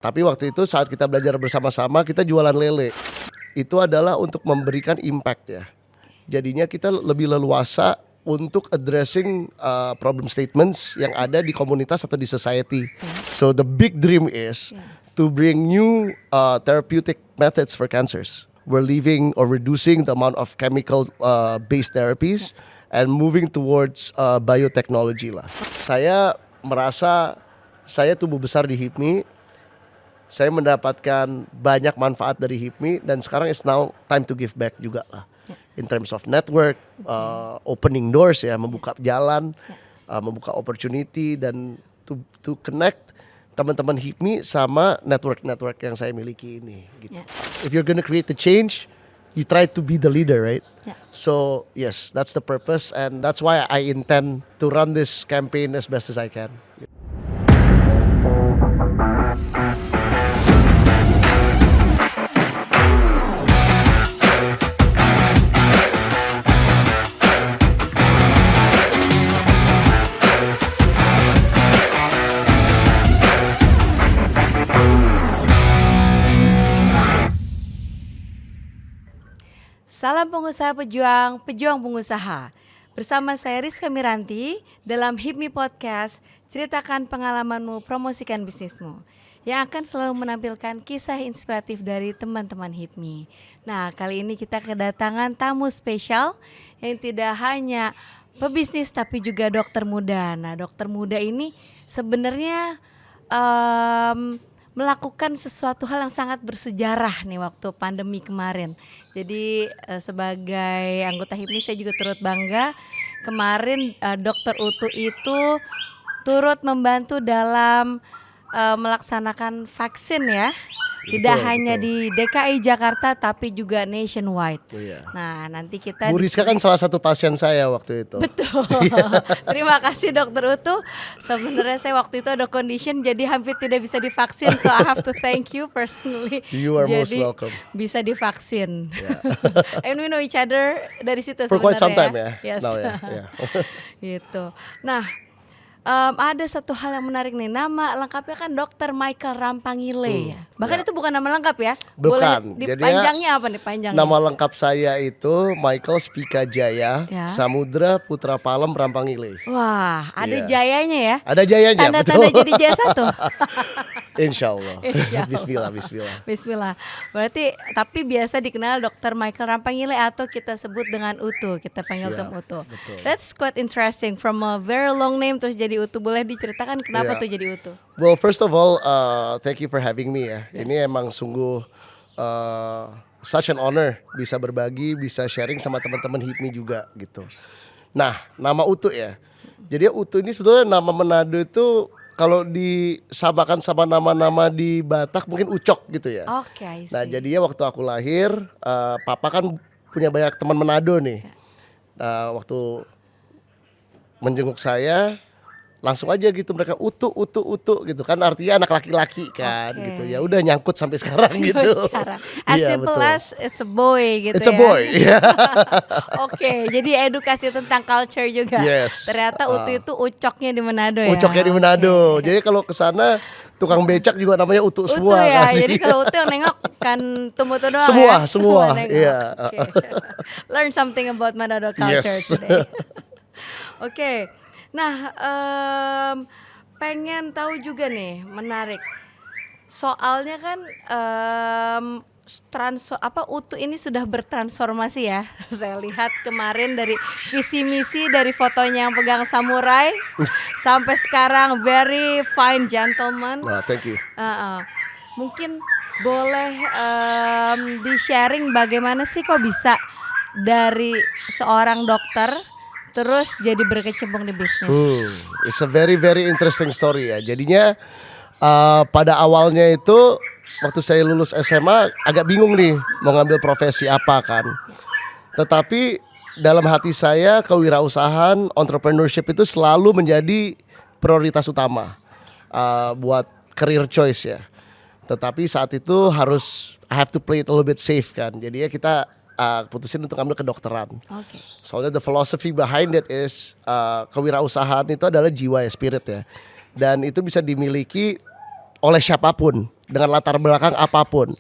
Tapi waktu itu saat kita belajar bersama-sama kita jualan lele. Itu adalah untuk memberikan impact ya. Jadinya kita lebih leluasa untuk addressing problem statements yang ada di komunitas atau di society. So the big dream is to bring new therapeutic methods for cancers. We're leaving or reducing the amount of chemical based therapies and moving towards biotechnology lah. Saya merasa saya tumbuh besar di HIPMI. Saya mendapatkan banyak manfaat dari HIPMI dan sekarang it's now time to give back juga lah. In terms of network, opening doors ya, membuka jalan, membuka opportunity dan to connect teman-teman HIPMI sama network-network yang saya miliki ini. Gitu. If you're gonna create the change, you try to be the leader, right? So yes, that's the purpose and that's why I intend to run this campaign as best as I can. Salam pengusaha pejuang, pejuang pengusaha. Bersama saya Rizka Miranti dalam HIPMI Podcast, ceritakan pengalamanmu, promosikan bisnismu. Yang akan selalu menampilkan kisah inspiratif dari teman-teman HIPMI. Nah, kali ini kita kedatangan tamu spesial yang tidak hanya pebisnis tapi juga dokter muda. Nah, dokter muda ini sebenarnya melakukan sesuatu hal yang sangat bersejarah nih waktu pandemi kemarin. Jadi sebagai anggota HIPMI saya juga turut bangga. Kemarin Dokter Utu itu turut membantu dalam melaksanakan vaksin ya. Tidak hanya di DKI Jakarta tapi juga nationwide. Nah, nanti kita Bu Rizka kan salah satu pasien saya waktu itu. Betul. Terima kasih Dokter Utu. Sebenarnya saya waktu itu ada condition jadi hampir tidak bisa divaksin, so I have to thank you personally. You are most Jadi, welcome. bisa divaksin. And we know each other dari situ For quite some time ya. ya. Yes. Now ya. Gitu. Nah, ada satu hal yang menarik nih. Nama lengkapnya kan Dr. Michael Rampangile ya. Bahkan itu bukan nama lengkap ya. Bukan. Boleh Jadi dipanjangnya apa nih panjangnya? Nama lengkap saya itu Michael Spika Jaya Samudra Putra Palem Rampangile. Wah, ada Iya. jayanya ya. Ada jayanya, Tanda-tanda betul. jadi jaya satu. Insya Allah. Insya Allah. Bismillah. Bismillah. Berarti tapi biasa dikenal Dr. Michael Rampangile atau kita sebut dengan Utu. Kita panggil Siap, Utu. betul. That's quite interesting. From a very long name terus jadi Utu. Boleh diceritakan kenapa Iya. tuh jadi Utu? Well, first of all, thank you for having me ya. Ini emang sungguh such an honor bisa berbagi, bisa sharing sama teman-teman HIPMI juga gitu. Nah, nama Utu ya. Jadi Utu ini sebetulnya nama Manado itu kalau disamakan sama nama-nama di Batak mungkin Ucok gitu ya. Oke, I see. Nah, jadinya waktu aku lahir, papa kan punya banyak teman Manado nih. Nah, waktu menjenguk saya langsung aja gitu mereka utu gitu kan artinya anak laki-laki kan gitu ya udah nyangkut sampai sekarang gitu. Sekarang. As Iya, simple betul. as it's a boy gitu It's ya. a boy. Oke, jadi edukasi tentang culture juga. Yes. Ternyata Utu itu ucoknya di Manado ya. Ucoknya di Manado. Jadi kalau ke sana tukang becak juga namanya Utu Utu semua ya. kan. Jadi kalau Utu yang nengok kan Tumbutu doang ya. Semua. nengok. Iya. Oke. Learn something about Manado culture Yes. today. Oke. Nah, pengen tahu juga nih, menarik. Soalnya kan Utu ini sudah bertransformasi ya. Saya lihat kemarin dari visi misi dari fotonya yang pegang samurai sampai sekarang very fine gentleman. Nah, thank you. Mungkin boleh di-sharing bagaimana sih kok bisa dari seorang dokter terus jadi berkecimpung di bisnis. It's a very interesting story ya. Jadinya pada awalnya itu waktu saya lulus SMA agak bingung nih mau ngambil profesi apa kan. Tetapi dalam hati saya kewirausahaan, entrepreneurship itu selalu menjadi prioritas utama buat career choice ya. Tetapi saat itu harus I have to play it a little bit safe kan. Jadinya kita putusin untuk ambil kedokteran. Soalnya the philosophy behind it is kewirausahaan itu adalah jiwa ya, spirit ya. Dan itu bisa dimiliki oleh siapapun dengan latar belakang apapun.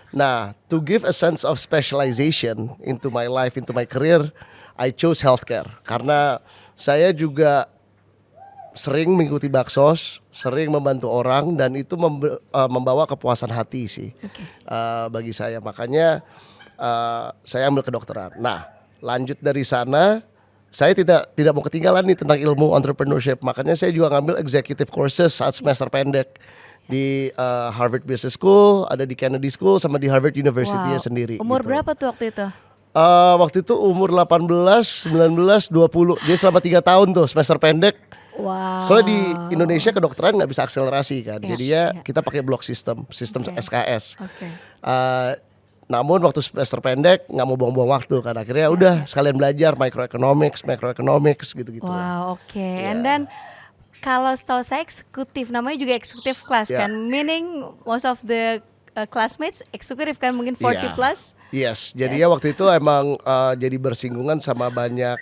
Nah, to give a sense of specialization into my life, into my career, I chose healthcare karena saya juga sering mengikuti baksos, sering membantu orang dan itu membawa kepuasan hati sih bagi saya. Makanya saya ambil kedokteran. Nah, lanjut dari sana saya tidak mau ketinggalan nih tentang ilmu entrepreneurship. Makanya saya juga ngambil executive courses saat semester pendek di Harvard Business School, ada di Kennedy School sama di Harvard University sendiri. Umur gitu. berapa tuh waktu itu? Waktu itu umur 18, 19, 20. Dia selama 3 tahun tuh semester pendek. Wow. Soalnya di Indonesia kedokteran nggak bisa akselerasi kan. Ya, Jadi ya ya. kita pakai block system SKS. Oke. Namun waktu semester pendek nggak mau buang-buang waktu kan. Akhirnya udah sekalian belajar microeconomics gitu-gitu. Wow, oke. Ya. And then kalau setahu saya eksekutif, namanya juga eksekutif class Ya. kan, meaning most of the classmates eksekutif kan, mungkin 40 Iya. plus. Yes, jadinya waktu itu emang jadi bersinggungan sama banyak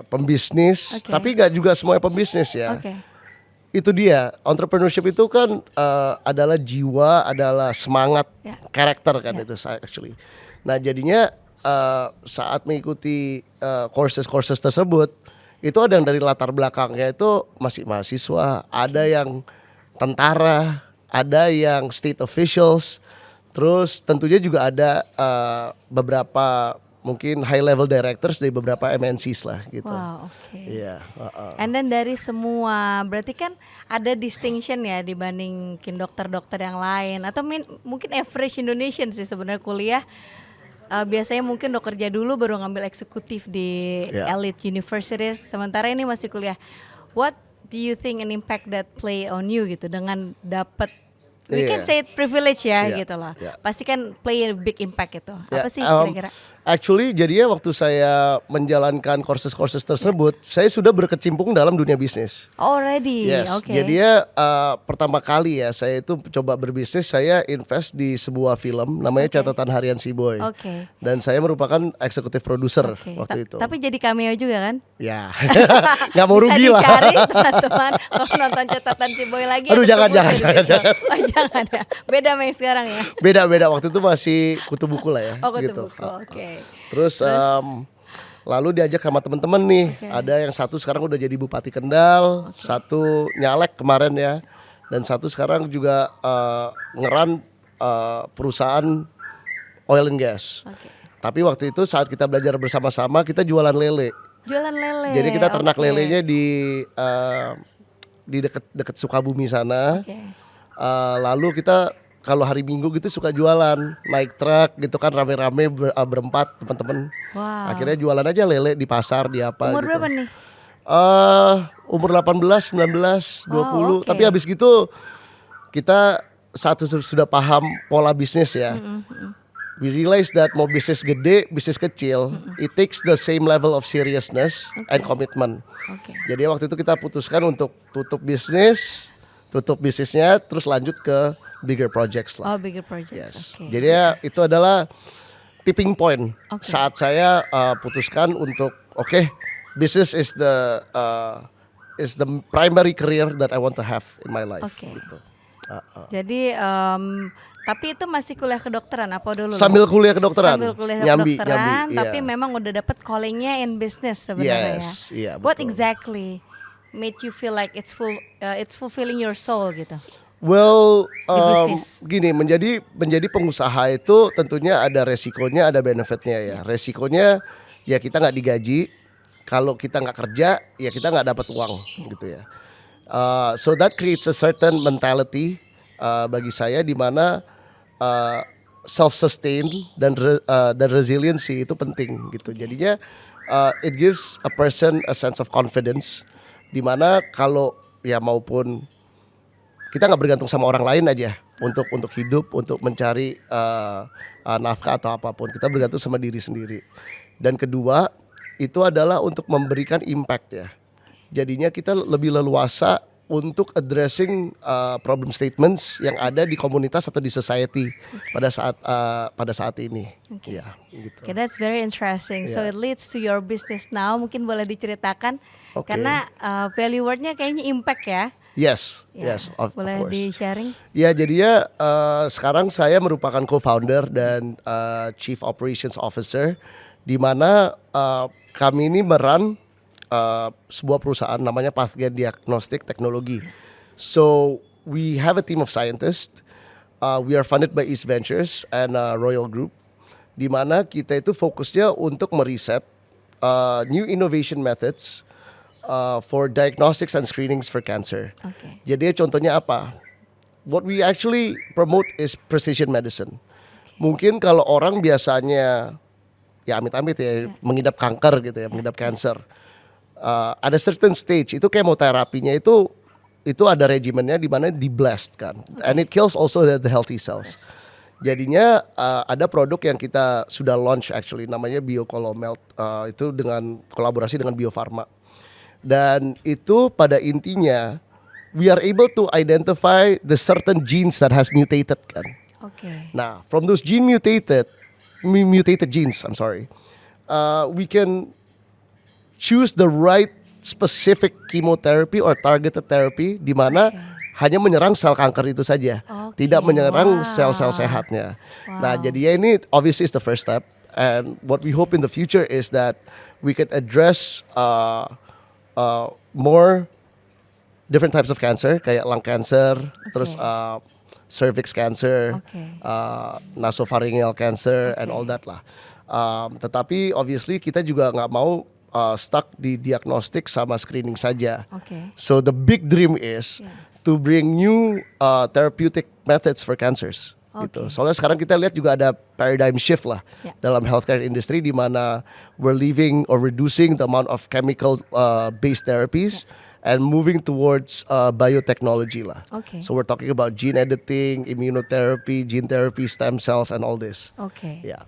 pembisnis, Oke. tapi nggak juga semuanya pembisnis ya. Oke. Itu dia, entrepreneurship itu kan adalah jiwa, adalah semangat, Ya. karakter kan Ya. itu actually. Nah jadinya saat mengikuti courses tersebut, itu ada yang dari latar belakangnya itu masih mahasiswa, ada yang tentara, ada yang state officials, terus tentunya juga ada beberapa mungkin high level directors dari beberapa MNCs lah gitu. Wow, oke. Iya. And then dari semua, berarti kan ada distinction ya dibandingin dokter-dokter yang lain, atau mungkin average Indonesian sih sebenarnya kuliah. Biasanya mungkin udah kerja dulu baru ngambil eksekutif di elite universities, sementara ini masih kuliah. What do you think an impact that play on you gitu dengan dapat, we can say it privilege ya gitu loh. Pasti kan play a big impact itu. Apa sih kira-kira? Actually jadinya waktu saya menjalankan courses tersebut, saya sudah berkecimpung dalam dunia bisnis. Already, Yes, oke. jadinya pertama kali ya saya itu coba berbisnis, saya invest di sebuah film namanya Catatan Harian Si Boy. Oke. Dan saya merupakan eksekutif produser Oke. waktu itu. Tapi jadi cameo juga kan? Ya, nggak mau rugi lah. Bisa dicari teman-teman kalau nonton Catatan Si Boy lagi. Aduh, ada jangan. sebutnya di situ. Oh, jangan ya. Beda sama yang sekarang ya. Beda waktu itu masih kutu buku lah ya. Oh, kutu gitu. buku. Oke. Terus lalu diajak sama teman-teman nih. Ada yang satu sekarang udah jadi Bupati Kendal, satu nyalek kemarin ya, dan satu sekarang juga ngeran perusahaan oil and gas. Oke. Tapi waktu itu saat kita belajar bersama-sama kita jualan lele. Jualan lele. Jadi kita ternak oke. lelenya di dekat Sukabumi sana. Oke. Lalu kita kalau hari Minggu gitu suka jualan, naik truk gitu kan rame-rame berempat teman-teman. Wow. Akhirnya jualan aja lele di pasar di apa Umur gitu. berapa nih? Umur 18, 19, 20. oke. Tapi habis gitu kita sudah paham pola bisnis ya. We realize that mau bisnis gede, bisnis kecil, it takes the same level of seriousness and commitment. Oke. Jadi waktu itu kita putuskan untuk tutup bisnisnya, terus lanjut ke bigger projects lah. Oh, bigger projects. Yes. Oke. Jadi ya itu adalah tipping point Oke. saat saya putuskan untuk business is the primary career that I want to have in my life. Oke. Gitu. Jadi tapi itu masih kuliah kedokteran apa dulu? Sambil kuliah kedokteran, Sambil kuliah nyambi, kedokteran, iya. tapi memang udah dapat callingnya in business sebenarnya Yes, iya, What betul. exactly made you feel like it's fulfilling your soul gitu? Well, bisnis. gini, menjadi pengusaha itu tentunya ada resikonya, ada benefitnya ya. Resikonya ya kita nggak digaji, kalau kita nggak kerja ya kita nggak dapat uang gitu ya. So that creates a certain mentality bagi saya di mana self sustain dan resiliency itu penting gitu. Jadinya it gives a person a sense of confidence di mana kalau ya maupun kita nggak bergantung sama orang lain aja untuk hidup, untuk mencari nafkah atau apapun. Kita bergantung sama diri sendiri. Dan kedua, itu adalah untuk memberikan impact ya. Jadinya kita lebih leluasa untuk addressing problem statements yang ada di komunitas atau di society pada saat ini. Ya, gitu. Okay, that's very interesting. So Yeah. it leads to your business now. Mungkin boleh diceritakan Oke. karena value wordnya kayaknya impact ya. Yes, Ya, yes, of boleh course. di-sharing? Ya, jadinya sekarang saya merupakan co-founder dan chief operations officer, di mana kami ini sebuah perusahaan namanya Pathgen Diagnostic Technology. So we have a team of scientists. We are funded by East Ventures and Royal Group, di mana kita itu fokusnya untuk meriset new innovation methods for diagnostics and screenings for cancer. Oke. Jadi contohnya apa? What we actually promote is precision medicine. Mungkin kalau orang biasanya ya amit-amit ya mengidap kanker gitu ya, mengidap cancer. Ada certain stage itu kemoterapinya itu ada regimennya di mana di blast kan, and it kills also the healthy cells. Jadinya ada produk yang kita sudah launch actually namanya BioColomelt, itu dengan kolaborasi dengan Bio Farma. Dan itu pada intinya we are able to identify the certain genes that has mutated kan. Oke. Nah, from those mutated genes, we can choose the right specific chemotherapy or targeted therapy di mana hanya menyerang sel kanker itu saja, Oke, tidak menyerang wow. sel-sel sehatnya. Nah, Wow. jadi ya ini obviously is the first step, and what we hope in the future is that we can address more different types of cancer kayak lung cancer, terus cervix cancer, Oke. nasopharyngeal cancer, and all that lah. Tetapi obviously kita juga nggak mau stuck di diagnostik sama screening saja. Oke. So the big dream is to bring new therapeutic methods for cancers. Gitu. Oke. Soalnya sekarang kita lihat juga ada paradigm shift lah dalam healthcare industry di mana we're leaving or reducing the amount of chemical based therapies and moving towards biotechnology lah. Oke. So we're talking about gene editing, immunotherapy, gene therapy, stem cells, and all this. Oke. Yeah.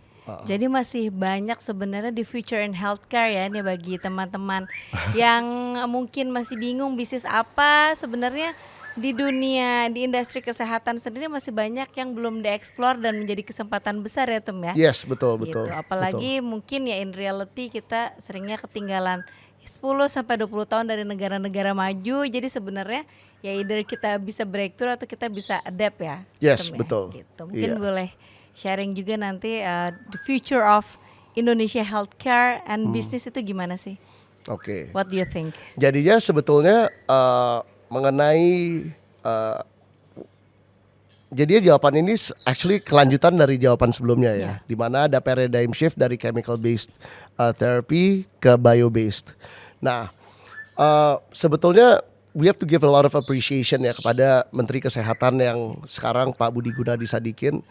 Jadi masih banyak sebenarnya di future in healthcare ya nih bagi teman-teman yang mungkin masih bingung bisnis apa sebenarnya di dunia di industri kesehatan sendiri masih banyak yang belum dieksplor dan menjadi kesempatan besar ya Tum ya. Yes, betul. Gitu. Apalagi mungkin ya in reality kita seringnya ketinggalan 10 sampai 20 tahun dari negara-negara maju. Jadi sebenarnya ya either kita bisa breakthrough atau kita bisa adapt ya. Yes, Tum ya. betul. Gitu. Mungkin Iya. boleh sharing juga nanti the future of Indonesia healthcare and business itu gimana sih? Oke. What do you think? Jadinya sebetulnya mengenai jadi jawaban ini actually kelanjutan dari jawaban sebelumnya ya, di mana ada paradigm shift dari chemical based therapy ke bio based. Nah, sebetulnya we have to give a lot of appreciation ya kepada Menteri Kesehatan yang sekarang Pak Budi Gunadi Sadikin,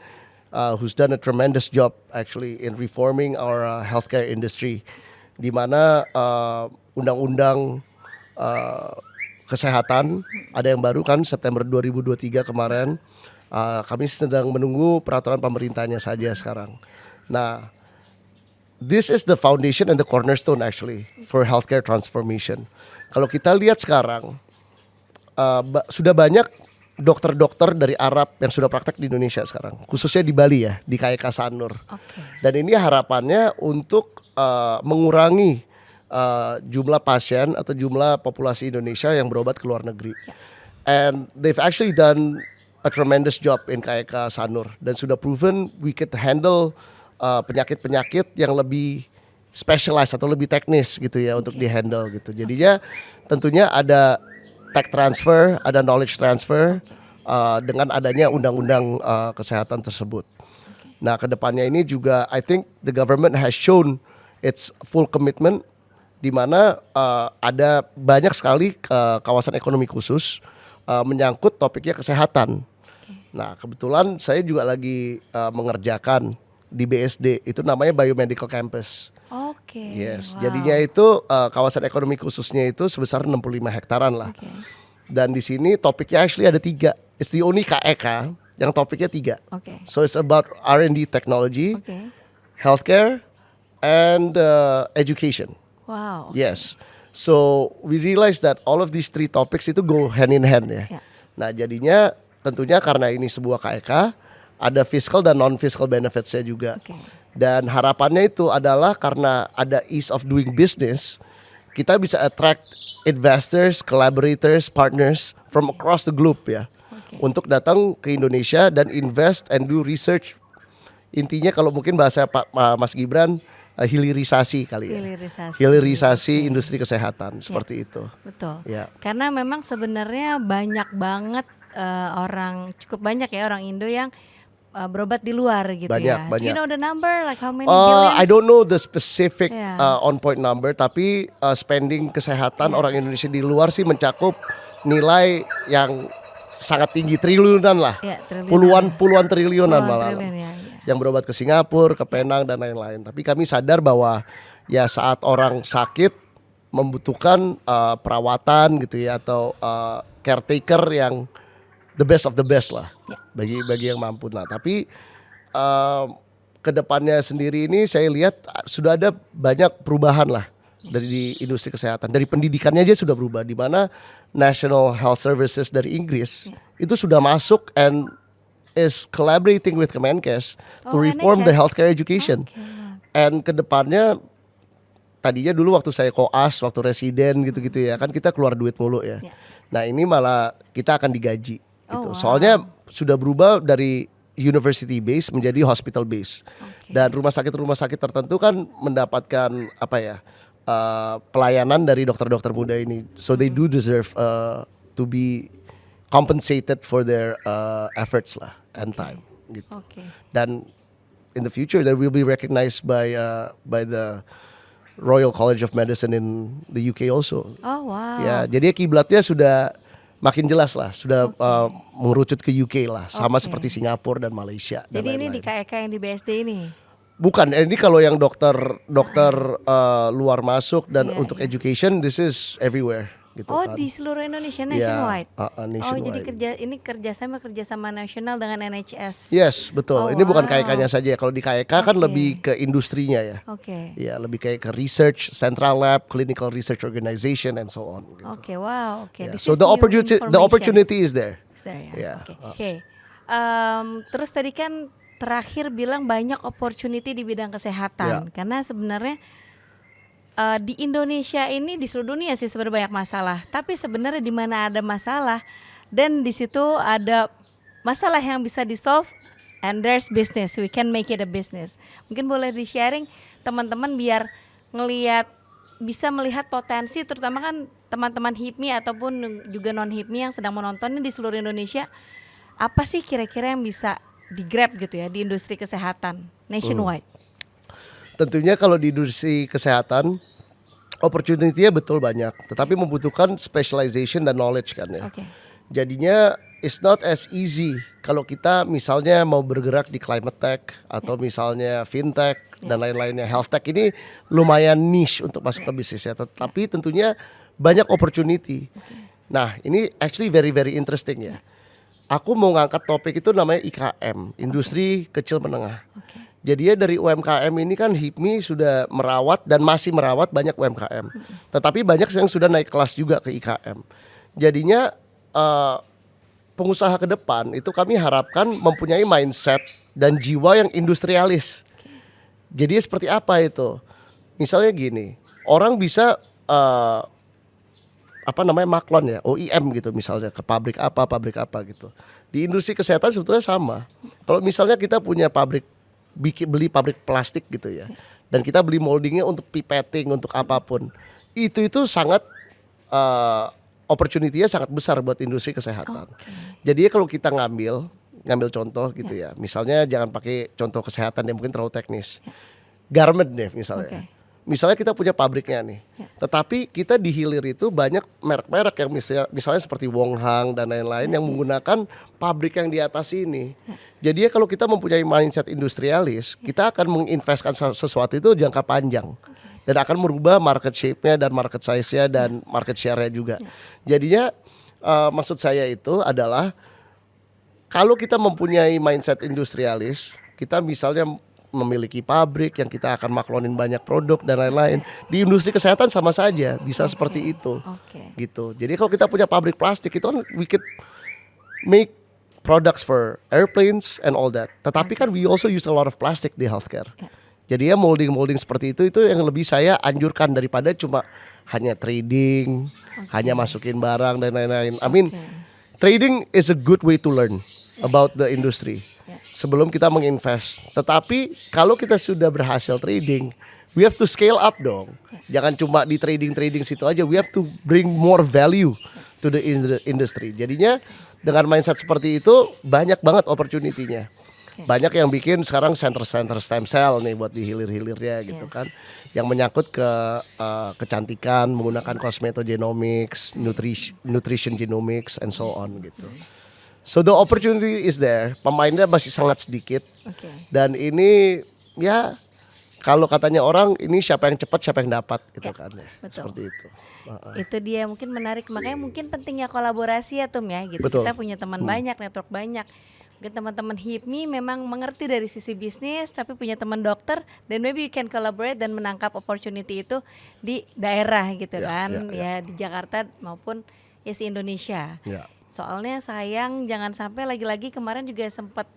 who's done a tremendous job actually in reforming our healthcare industry, di mana undang-undang kesehatan ada yang baru kan September 2023 kemarin. Kami sedang menunggu peraturan pemerintahnya saja sekarang. Nah, this is the foundation and the cornerstone actually for healthcare transformation. Kalau kita lihat sekarang, sudah banyak dokter-dokter dari Arab yang sudah praktek di Indonesia sekarang, khususnya di Bali ya, di KK Sanur. Oke. Dan ini harapannya untuk mengurangi jumlah pasien atau jumlah populasi Indonesia yang berobat ke luar negeri. And they've actually done a tremendous job in KK Sanur dan sudah proven we could handle penyakit-penyakit yang lebih specialized atau lebih teknis gitu ya untuk di-handle gitu. Jadinya tentunya ada tech transfer, ada knowledge transfer dengan adanya undang-undang kesehatan tersebut. Nah, kedepannya ini juga I think the government has shown its full commitment di mana ada banyak sekali kawasan ekonomi khusus menyangkut topiknya kesehatan. Nah, kebetulan saya juga lagi mengerjakan di BSD, itu namanya Biomedical Campus. Oke. Yes, Wow. jadinya itu kawasan ekonomi khususnya itu sebesar 65 hektaran lah. Oke. Dan di sini topiknya actually ada 3. It's the only KEK yang topiknya 3. Oke. So it's about R&D technology, Oke. healthcare, and education. Wow. Yes. So we realize that all of these 3 topics itu go hand in hand ya. Ya. Nah, jadinya tentunya karena ini sebuah KEK, ada fiscal dan non-fiscal benefits-nya juga. Oke. Dan harapannya itu adalah karena ada ease of doing business, kita bisa attract investors, collaborators, partners from across the globe ya, untuk datang ke Indonesia dan invest and do research. Intinya kalau mungkin bahasa Pak Mas Gibran, hilirisasi kali ya. Hilirisasi industri kesehatan seperti itu. Betul. Ya. Karena memang sebenarnya banyak banget cukup banyak ya orang Indo yang berobat di luar gitu ya. Banyak. Do you know the number, like how many billions? I don't know the specific Yeah. on point number, tapi spending kesehatan orang Indonesia di luar sih mencakup nilai yang sangat tinggi, triliunan lah. Ya, triliunan. Puluhan triliunan malah. Triliun, ya. Yang berobat ke Singapura, ke Penang dan lain-lain. Tapi kami sadar bahwa ya saat orang sakit membutuhkan perawatan gitu ya, atau caretaker yang the best of the best lah, bagi yang mampu. Nah, tapi kedepannya sendiri ini saya lihat sudah ada banyak perubahan lah dari industri kesehatan. Dari pendidikannya aja sudah berubah, di mana National Health Services dari Inggris itu sudah masuk and is collaborating with Kemenkes to reform the NHS. healthcare education. And kedepannya, tadinya dulu waktu saya koas, waktu residen gitu-gitu ya, kan kita keluar duit mulu ya. Nah, ini malah kita akan digaji gitu. Soalnya sudah berubah dari university base menjadi hospital base. Dan rumah sakit tertentu kan mendapatkan pelayanan dari dokter-dokter muda ini. So they do deserve to be compensated for their efforts lah and time gitu. Dan in the future they will be recognized by the Royal College of Medicine in the UK also. Oh wow. Ya, jadi kiblatnya sudah makin jelas lah, sudah mengerucut ke UK lah, sama seperti Singapura dan Malaysia. Jadi ini di KEK yang di BSD ini? Bukan, ini kalau yang dokter luar masuk dan untuk education, this is everywhere. Gitu kan. Di seluruh Indonesia, nationwide. Nationwide. Jadi ini kerjasama nasional dengan NHS. Yes, betul. Ini bukan KEK-nya saja. Kalau di KEK kan lebih ke industrinya ya. Ya, lebih kayak ke research, central lab, clinical research organization, and so on. Gitu. Yeah. So the opportunity is there. Terus tadi kan terakhir bilang banyak opportunity di bidang kesehatan, karena sebenarnya di Indonesia ini, di seluruh dunia sih sebenarnya banyak masalah. Tapi sebenarnya di mana ada masalah dan di situ ada masalah yang bisa di-solve, and there's business, we can make it a business. Mungkin boleh di-sharing teman-teman biar bisa melihat potensi, terutama kan teman-teman HIPMI ataupun juga non HIPMI yang sedang menonton ini di seluruh Indonesia. Apa sih kira-kira yang bisa di-grab gitu ya di industri kesehatan nationwide? Tentunya kalau di industri kesehatan opportunity-nya betul banyak, tetapi membutuhkan specialization dan knowledge kan ya. Jadinya it's not as easy kalau kita misalnya mau bergerak di climate tech atau misalnya fintech dan lain-lainnya. Health tech ini lumayan niche untuk masuk ke bisnisnya, tetapi tentunya banyak opportunity. Nah, ini actually very very interesting ya. Aku mau ngangkat topik itu namanya IKM, industri kecil menengah. Jadinya dari UMKM ini kan HIPMI sudah merawat dan masih merawat banyak UMKM. Tetapi banyak yang sudah naik kelas juga ke IKM. Jadinya pengusaha ke depan itu kami harapkan mempunyai mindset dan jiwa yang industrialis. Jadi seperti apa itu? Misalnya gini, orang bisa maklon ya, OEM gitu misalnya ke pabrik apa gitu. Di industri kesehatan sebetulnya sama. Kalau misalnya kita punya beli pabrik plastik gitu ya, dan kita beli moldingnya untuk pipetting, untuk apapun, itu sangat opportunity-nya sangat besar buat industri kesehatan. Jadi kalau kita ngambil contoh gitu ya, misalnya jangan pakai contoh kesehatan yang mungkin terlalu teknis, garment deh misalnya. Misalnya kita punya pabriknya nih, tetapi kita di hilir itu banyak merek-merek yang misalnya seperti Wong Hang dan lain-lain yang menggunakan pabrik yang di atas ini. Jadi kalau kita mempunyai mindset industrialis, kita akan menginvestkan sesuatu itu jangka panjang dan akan merubah market shape-nya dan market size-nya dan market share-nya juga. Jadinya maksud saya itu adalah kalau kita mempunyai mindset industrialis, kita misalnya memiliki pabrik yang kita akan maklonin banyak produk dan lain-lain. Di industri kesehatan sama saja bisa seperti itu. Gitu. Jadi kalau kita punya pabrik plastik itu kan we could make products for airplanes and all that. Tetapi kan we also use a lot of plastic di healthcare. Jadi ya molding seperti itu yang lebih saya anjurkan daripada cuma hanya trading, hanya masukin barang dan lain-lain. I mean, Oke. trading is a good way to learn about the industry Yeah. sebelum kita menginvest. Tetapi kalau kita sudah berhasil trading, we have to scale up dong. Jangan cuma di trading situ aja. We have to bring more value to the industry. Jadinya dengan mindset seperti itu banyak banget opportunity-nya. Banyak yang bikin sekarang center stem cell nih buat di hilir-hilirnya gitu Yes. kan. Yang menyangkut ke kecantikan menggunakan cosmetogenomics, nutrition genomics and so on gitu. So the opportunity is there. Pemainnya masih sangat sedikit. Oke. Dan ini ya kalau katanya orang ini siapa yang cepat siapa yang dapat gitu kan ya. betul. Seperti itu. Itu dia mungkin menarik, makanya mungkin pentingnya kolaborasi ya Tum ya gitu. Betul. Kita punya teman banyak, network banyak. Mungkin teman-teman HIPMI memang mengerti dari sisi bisnis, tapi punya teman dokter, dan maybe you can collaborate dan menangkap opportunity itu di daerah gitu kan, ya di Jakarta maupun ya si Indonesia. Ya. Soalnya sayang jangan sampai lagi-lagi kemarin juga sempat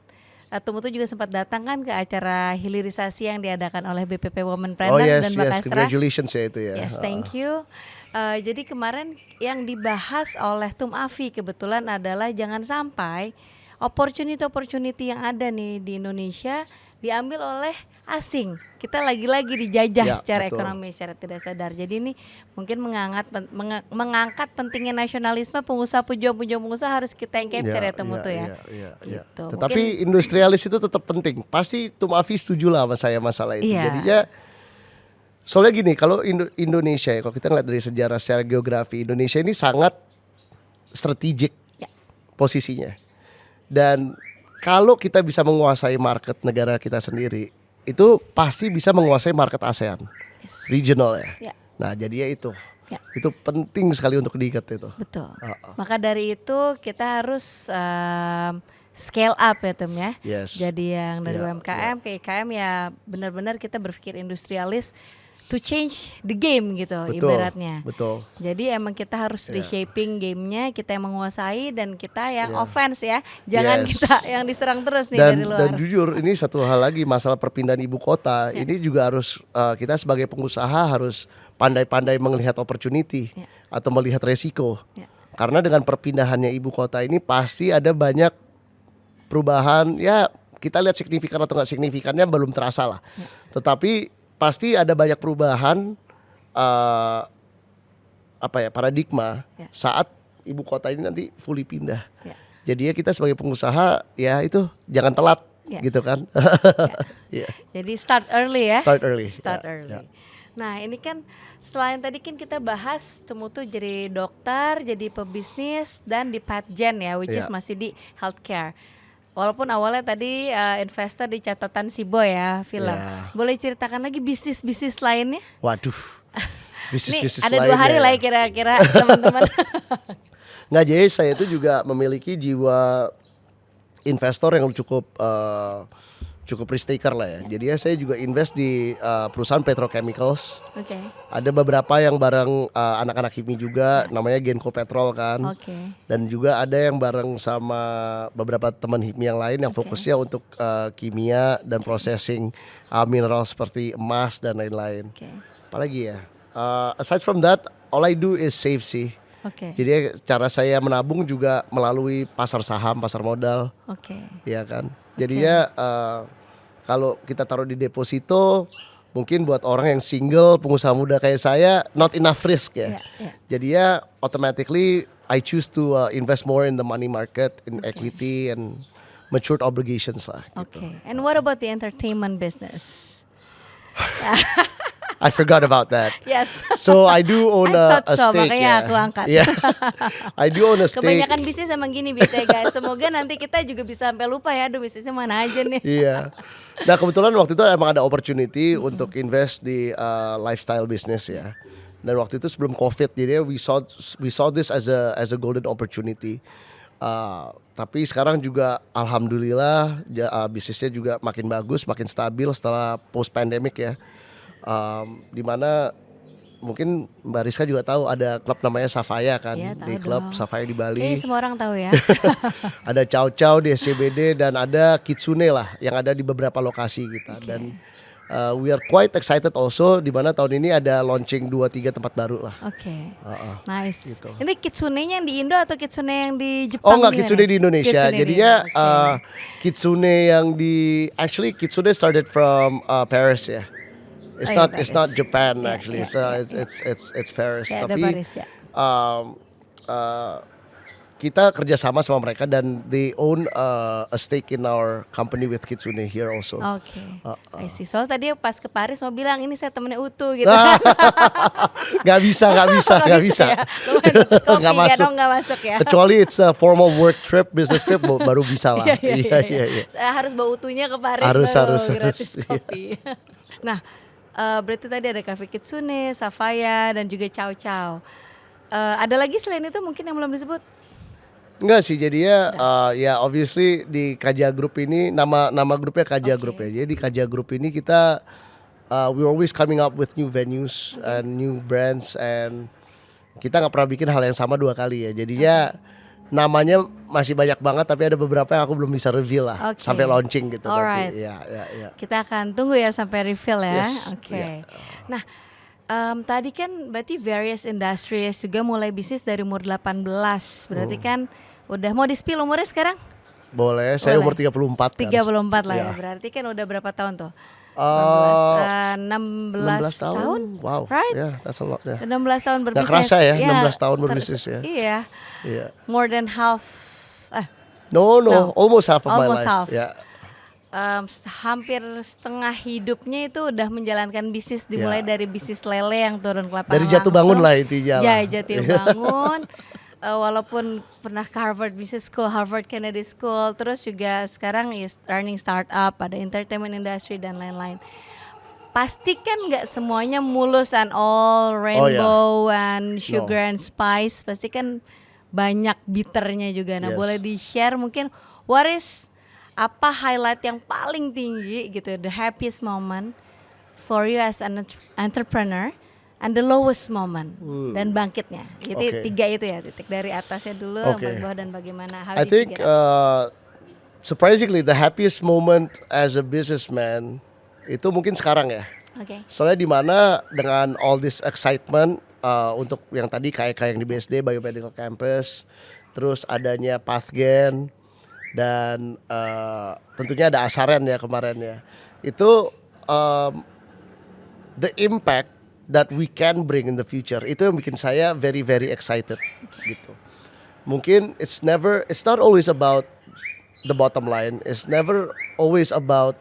Tum itu juga sempat datang kan ke acara hilirisasi yang diadakan oleh BPP Womenpreneur Oh yes, dan Mbak yes, Kastra. congratulations ya itu ya. Yes, thank you. Jadi kemarin yang dibahas oleh Tum Afi kebetulan adalah jangan sampai opportunity yang ada nih di Indonesia diambil oleh asing. Kita lagi-lagi dijajah Ya, secara betul. ekonomi secara tidak sadar. Jadi ini mungkin mengangkat pentingnya nasionalisme pejuang-pejuang pengusaha harus kita yang capture ya Tum Mutu ya. Gitu. Tetapi industrialis itu tetap penting. Pasti Tum Afi setuju lah sama saya masalah itu. Iya. Jadinya soalnya gini, kalau Indonesia ya, kalau kita ngeliat dari sejarah secara geografi, Indonesia ini sangat strategik Ya. posisinya. Dan kalau kita bisa menguasai market negara kita sendiri, itu pasti bisa menguasai market ASEAN, Yes. regional ya. Ya. Nah, jadi ya itu Ya. penting sekali untuk diikat itu. Betul. Uh-uh. Maka dari itu kita harus scale up ya Tum ya. Yes. Jadi yang dari Ya, UMKM ke IKM ya benar-benar kita berpikir industrialis to change the game gitu ibaratnya. Betul. Jadi emang kita harus Ya. reshaping gamenya, kita yang menguasai dan kita yang Ya. offense ya. Jangan Yes. kita yang diserang terus nih Dan dari luar. dan jujur ini satu hal lagi, masalah perpindahan ibu kota Ya. ini juga harus kita sebagai pengusaha harus pandai-pandai melihat opportunity Ya. atau melihat resiko. Ya. Karena dengan perpindahannya ibu kota ini pasti ada banyak perubahan, ya kita lihat signifikan atau nggak signifikannya belum terasa lah. Ya. Tetapi pasti ada banyak perubahan paradigma Ya. saat ibu kota ini nanti fully pindah. Ya. Jadi ya kita sebagai pengusaha ya itu jangan telat Ya. gitu kan. Ya. Jadi start early ya. Start early. Start Ya, early. ya. Nah ini kan selain tadi kan kita bahas Tum Mutu jadi dokter, jadi pebisnis dan di Patgen ya, which is Ya. masih di healthcare. Walaupun awalnya tadi investor di catatan Siboy ya film. Ya. Boleh ceritakan lagi bisnis-bisnis lainnya? Waduh. Nih Bisnis-bisnis ada 2 hari lainnya lah ya. ya kira-kira teman-teman. Nggak, jadi saya itu juga memiliki jiwa investor yang cukup risk taker lah ya. Jadi ya saya juga invest di perusahaan petrochemicals. Oke. Ada beberapa yang bareng anak-anak HIPMI juga, namanya Genco Petrol kan. Oke. Dan juga ada yang bareng sama beberapa teman HIPMI yang lain yang Oke. fokusnya untuk kimia dan processing mineral seperti emas dan lain-lain. Oke. Apalagi ya, aside from that, all I do is save sih. Oke. Jadi cara saya menabung juga melalui pasar saham, pasar modal, Oke. ya kan. Jadinya kalau kita taruh di deposito, mungkin buat orang yang single, pengusaha muda kayak saya, not enough risk ya. Ya. Jadinya automatically I choose to invest more in the money market, in equity and matured obligations lah. Oke. And what about the entertainment business? I forgot about that. Yes. So I do own I a thought so, stake. makanya ya. aku angkat. Yeah. I do own a stake. Kebanyakan bisnis emang gini biasanya guys. Semoga nanti kita juga bisa sampai lupa ya, aduh bisnisnya mana aja nih. Iya. Nah kebetulan waktu itu emang ada opportunity untuk invest di lifestyle business ya. Dan waktu itu sebelum COVID, jadi we saw this as a golden opportunity. Tapi sekarang juga alhamdulillah bisnisnya juga makin bagus, makin stabil setelah post pandemic ya. Dimana mungkin Mbak Rizka juga tahu ada klub namanya Safaya kan, Iya, tahu di klub dong. Safaya di Bali. Kayaknya semua orang tahu ya. Ada Chow Chow di SCBD dan ada Kitsune lah yang ada di beberapa lokasi kita. Oke. Dan We are quite excited also di mana tahun ini ada launching 2-3 tempat baru lah. Oke. Heeh. Nice. Gitu. Ini Kitsune-nya yang di Indo atau Kitsune yang di Oh Jepang? enggak, gimana? Kitsune di Indonesia. Kitsune di Jadinya Indo, oke. Kitsune yang actually Kitsune started from Paris ya. It's Oh, ya, not Paris. Japan Ya, actually. ya, So ya, ya. it's Paris. Ya, ada Tapi Paris ya. um, uh, kita kerjasama sama mereka dan they own a stake in our company with Kitsune here also. Oke. I see. Soal tadi pas ke Paris mau bilang ini saya temennya Utu gitu. Nggak bisa. Ya. Lumayan dapat kopi Nggak kan, masuk. nggak masuk ya. Kecuali it's a formal work trip, business trip baru bisa lah. Iya. Saya harus bawa Utunya ke Paris Harus. gratis Iya. kopi. Nah, berarti tadi ada Cafe Kitsune, Safaya dan juga Chow Chow. Ada lagi selain itu mungkin yang belum disebut? Enggak sih, jadinya ya obviously di Kaja Group ini nama grupnya Kaja Oke. Group ya. Jadi di Kaja Group ini kita we always coming up with new venues and new brands and kita nggak pernah bikin hal yang sama 2 kali ya. Jadinya namanya masih banyak banget tapi ada beberapa yang aku belum bisa reveal lah Oke. sampai launching gitu Alright. nanti. Ya. Kita akan tunggu ya sampai reveal ya. Yes, Oke. iya. Nah, tadi kan berarti various industries juga mulai bisnis dari umur 18. Berarti kan udah mau di-spill umurnya sekarang? Boleh, saya umur Boleh. 34 kan. 34 lah ya. Iya. Berarti kan udah berapa tahun tuh? 16 16 tahun? Wow. Right? Yeah, that's a lot ya. 16 tahun berbisnis. kerasa ya, 16 tahun berbisnis ya. Iya. Iya. More than half. No, No. almost half of my Almost life. half. Ya. Hampir setengah hidupnya itu udah menjalankan bisnis, dimulai Ya. dari bisnis lele yang turun ke lapangan Dari jatuh bangun langsung. lah intinya lah. Ya, jatuh bangun. Walaupun pernah ke Harvard Business School, Harvard Kennedy School, terus juga sekarang is running startup, ada entertainment industry dan lain-lain. Pasti kan nggak semuanya mulus and all rainbow and sugar and spice. Pasti kan banyak bitternya juga. Nah, Yes. boleh di-share mungkin apa highlight yang paling tinggi gitu, the happiest moment for you as an entrepreneur and the lowest moment dan bangkitnya. Jadi Oke. 3 itu ya, titik dari atasnya dulu, Oke. yang bawah dan bagaimana. How I did you think get up? surprisingly the happiest moment as a businessman itu mungkin sekarang ya. Oke. Soalnya di mana dengan all this excitement untuk yang tadi kayak yang di BSD Biomedical Campus, terus adanya Pathgen dan tentunya ada Asaren ya kemarin ya. Itu the impact that we can bring in the future itu yang bikin saya very very excited gitu. Mungkin it's not always about the bottom line, it's never always about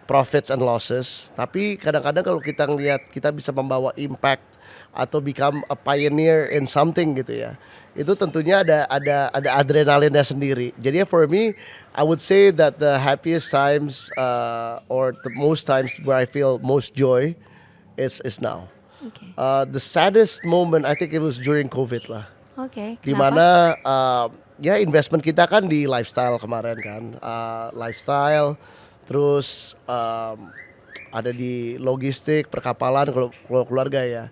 profits and losses, tapi kadang-kadang kalau kita ngelihat kita bisa membawa impact atau become a pioneer in something gitu ya, itu tentunya ada adrenalinnya sendiri. Jadi for me, I would say that the happiest times or the most times where I feel most joy is now. Oke. The saddest moment I think it was during COVID lah. Oke. Di Kenapa? mana ya investment kita kan di lifestyle kemarin kan, lifestyle, terus ada di logistik, perkapalan kalau keluarga ya.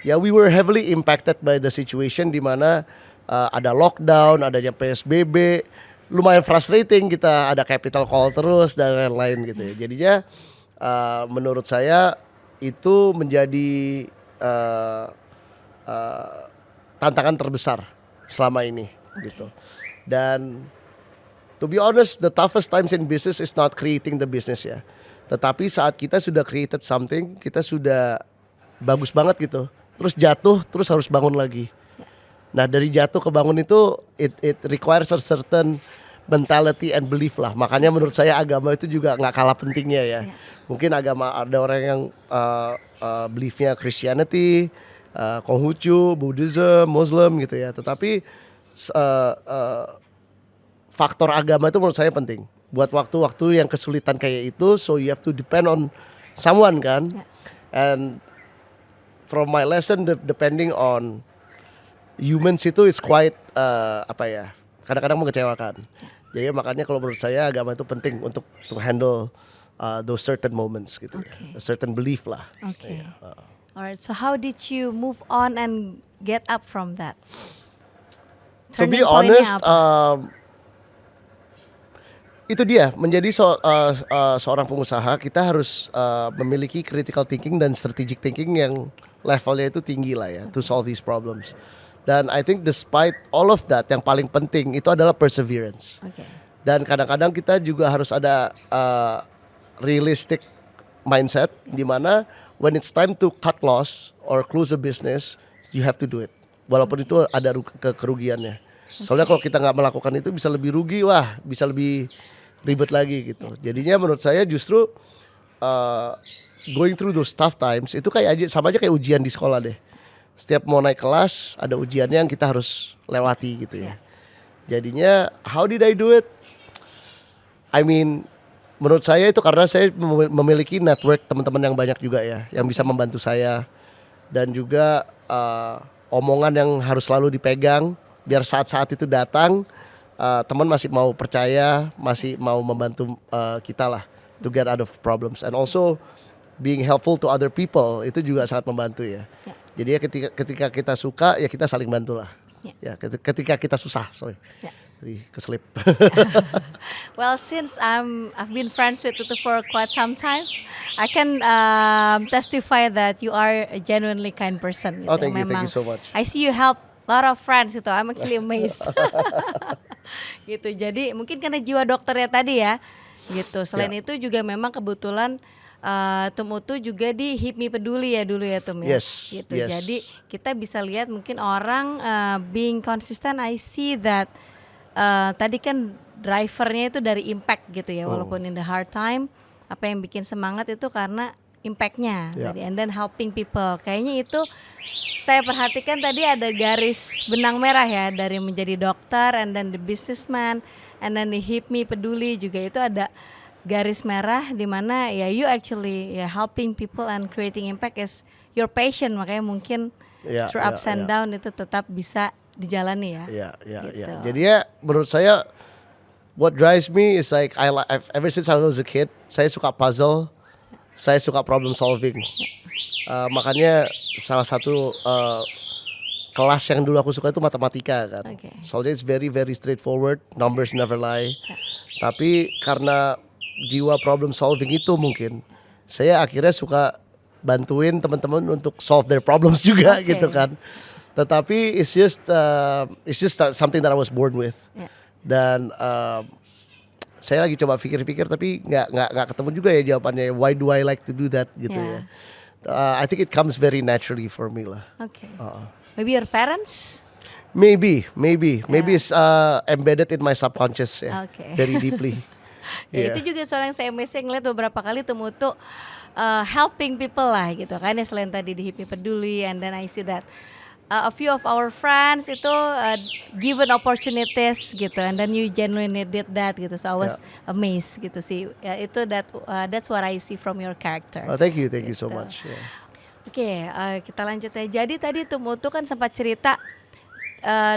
Ya we were heavily impacted by the situation di mana ada lockdown, adanya PSBB, lumayan frustrating, kita ada capital call terus dan lain-lain gitu ya. Jadinya menurut saya itu menjadi tantangan terbesar selama ini gitu. Dan to be honest, the toughest times in business is not creating the business ya. Tetapi saat kita sudah created something, kita sudah bagus banget gitu, terus jatuh, terus harus bangun lagi. Nah dari jatuh ke bangun itu it requires a certain mentality and belief lah. Makanya menurut saya agama itu juga nggak kalah pentingnya ya. Mungkin agama ada orang yang beliefnya Christianity, Konghucu, Buddhism, Muslim gitu ya. Tetapi faktor agama itu menurut saya penting. Buat waktu-waktu yang kesulitan kayak itu, so you have to depend on someone kan. And from my lesson, depending on humans itu is quite kadang-kadang mengecewakan. Jadi makanya kalau menurut saya agama itu penting untuk to handle those certain moments gitu ya, a certain belief lah. Okay. Alright. So how did you move on and get up from that? To be Turning point-nya honest, apa? Itu dia menjadi seorang pengusaha kita harus memiliki critical thinking dan strategic thinking yang levelnya itu tinggi lah ya to solve these problems. Dan I think despite all of that yang paling penting itu adalah perseverance. Oke. Dan kadang-kadang kita juga harus ada realistic mindset di mana when it's time to cut loss or close a business you have to do it. Walaupun itu ada kerugiannya. Soalnya kalau kita nggak melakukan itu bisa lebih rugi, bisa lebih ribet lagi gitu. Jadinya menurut saya justru going through those tough times itu sama aja kayak ujian di sekolah deh. Setiap mau naik kelas ada ujiannya yang kita harus lewati gitu ya. Jadinya how did I do it? I mean menurut saya itu karena saya memiliki network teman-teman yang banyak juga ya, yang bisa membantu saya dan juga omongan yang harus selalu dipegang biar saat-saat itu datang teman masih mau percaya, masih mau membantu kita lah to get out of problems and also being helpful to other people itu juga sangat membantu ya. Jadi ya ketika kita suka ya kita saling bantu lah. Ya ketika kita susah, Jadi keselip. Well, since I've been friends with Tutu for quite some times, I can testify that you are a genuinely kind person. Gitu. Oh, thank you so much. I see you help a lot of friends itu. I'm actually amazed. Gitu. Jadi mungkin karena jiwa dokternya tadi ya. Gitu. Selain itu juga memang kebetulan Tum Utu juga di HIPMI Peduli ya dulu ya Tum ya. Yes. Gitu. Jadi kita bisa lihat mungkin orang being consistent. I see that tadi kan drivernya itu dari impact gitu ya, walaupun in the hard time apa yang bikin semangat itu karena impactnya tadi, and then helping people. Kayaknya itu saya perhatikan tadi ada garis benang merah ya dari menjadi dokter and then the businessman and then the HIPMI Peduli juga itu ada garis merah di mana ya you actually helping people and creating impact is your passion, makanya mungkin through ups and down itu tetap bisa dijalani ya. Gitu. Jadi ya menurut saya what drives me is like ever since I was a kid saya suka puzzle, saya suka problem solving. Makanya salah satu kelas yang dulu aku suka itu matematika kan. Soalnya it's very very straightforward, numbers never lie. Tapi karena jiwa problem solving itu mungkin saya akhirnya suka bantuin teman-teman untuk solve their problems juga gitu kan. Tetapi it's just something that I was born with. Dan saya lagi coba pikir-pikir tapi nggak ketemu juga ya jawabannya. Why do I like to do that gitu ya? I think it comes very naturally for me lah. Maybe your parents? Maybe it's embedded in my subconscious ya, very deeply. Itu juga soal yang saya ngeliat beberapa kali Tum Utu helping people lah gitu kan ya, selain tadi di HIPMI Peduli, and then I see that a few of our friends itu given opportunities gitu, and then you genuinely did that gitu, so I was amazed gitu sih. Itu that's what I see from your character. Thank you so gitu. much. Oke, kita lanjut ya. Jadi tadi Tum Utu kan sempat cerita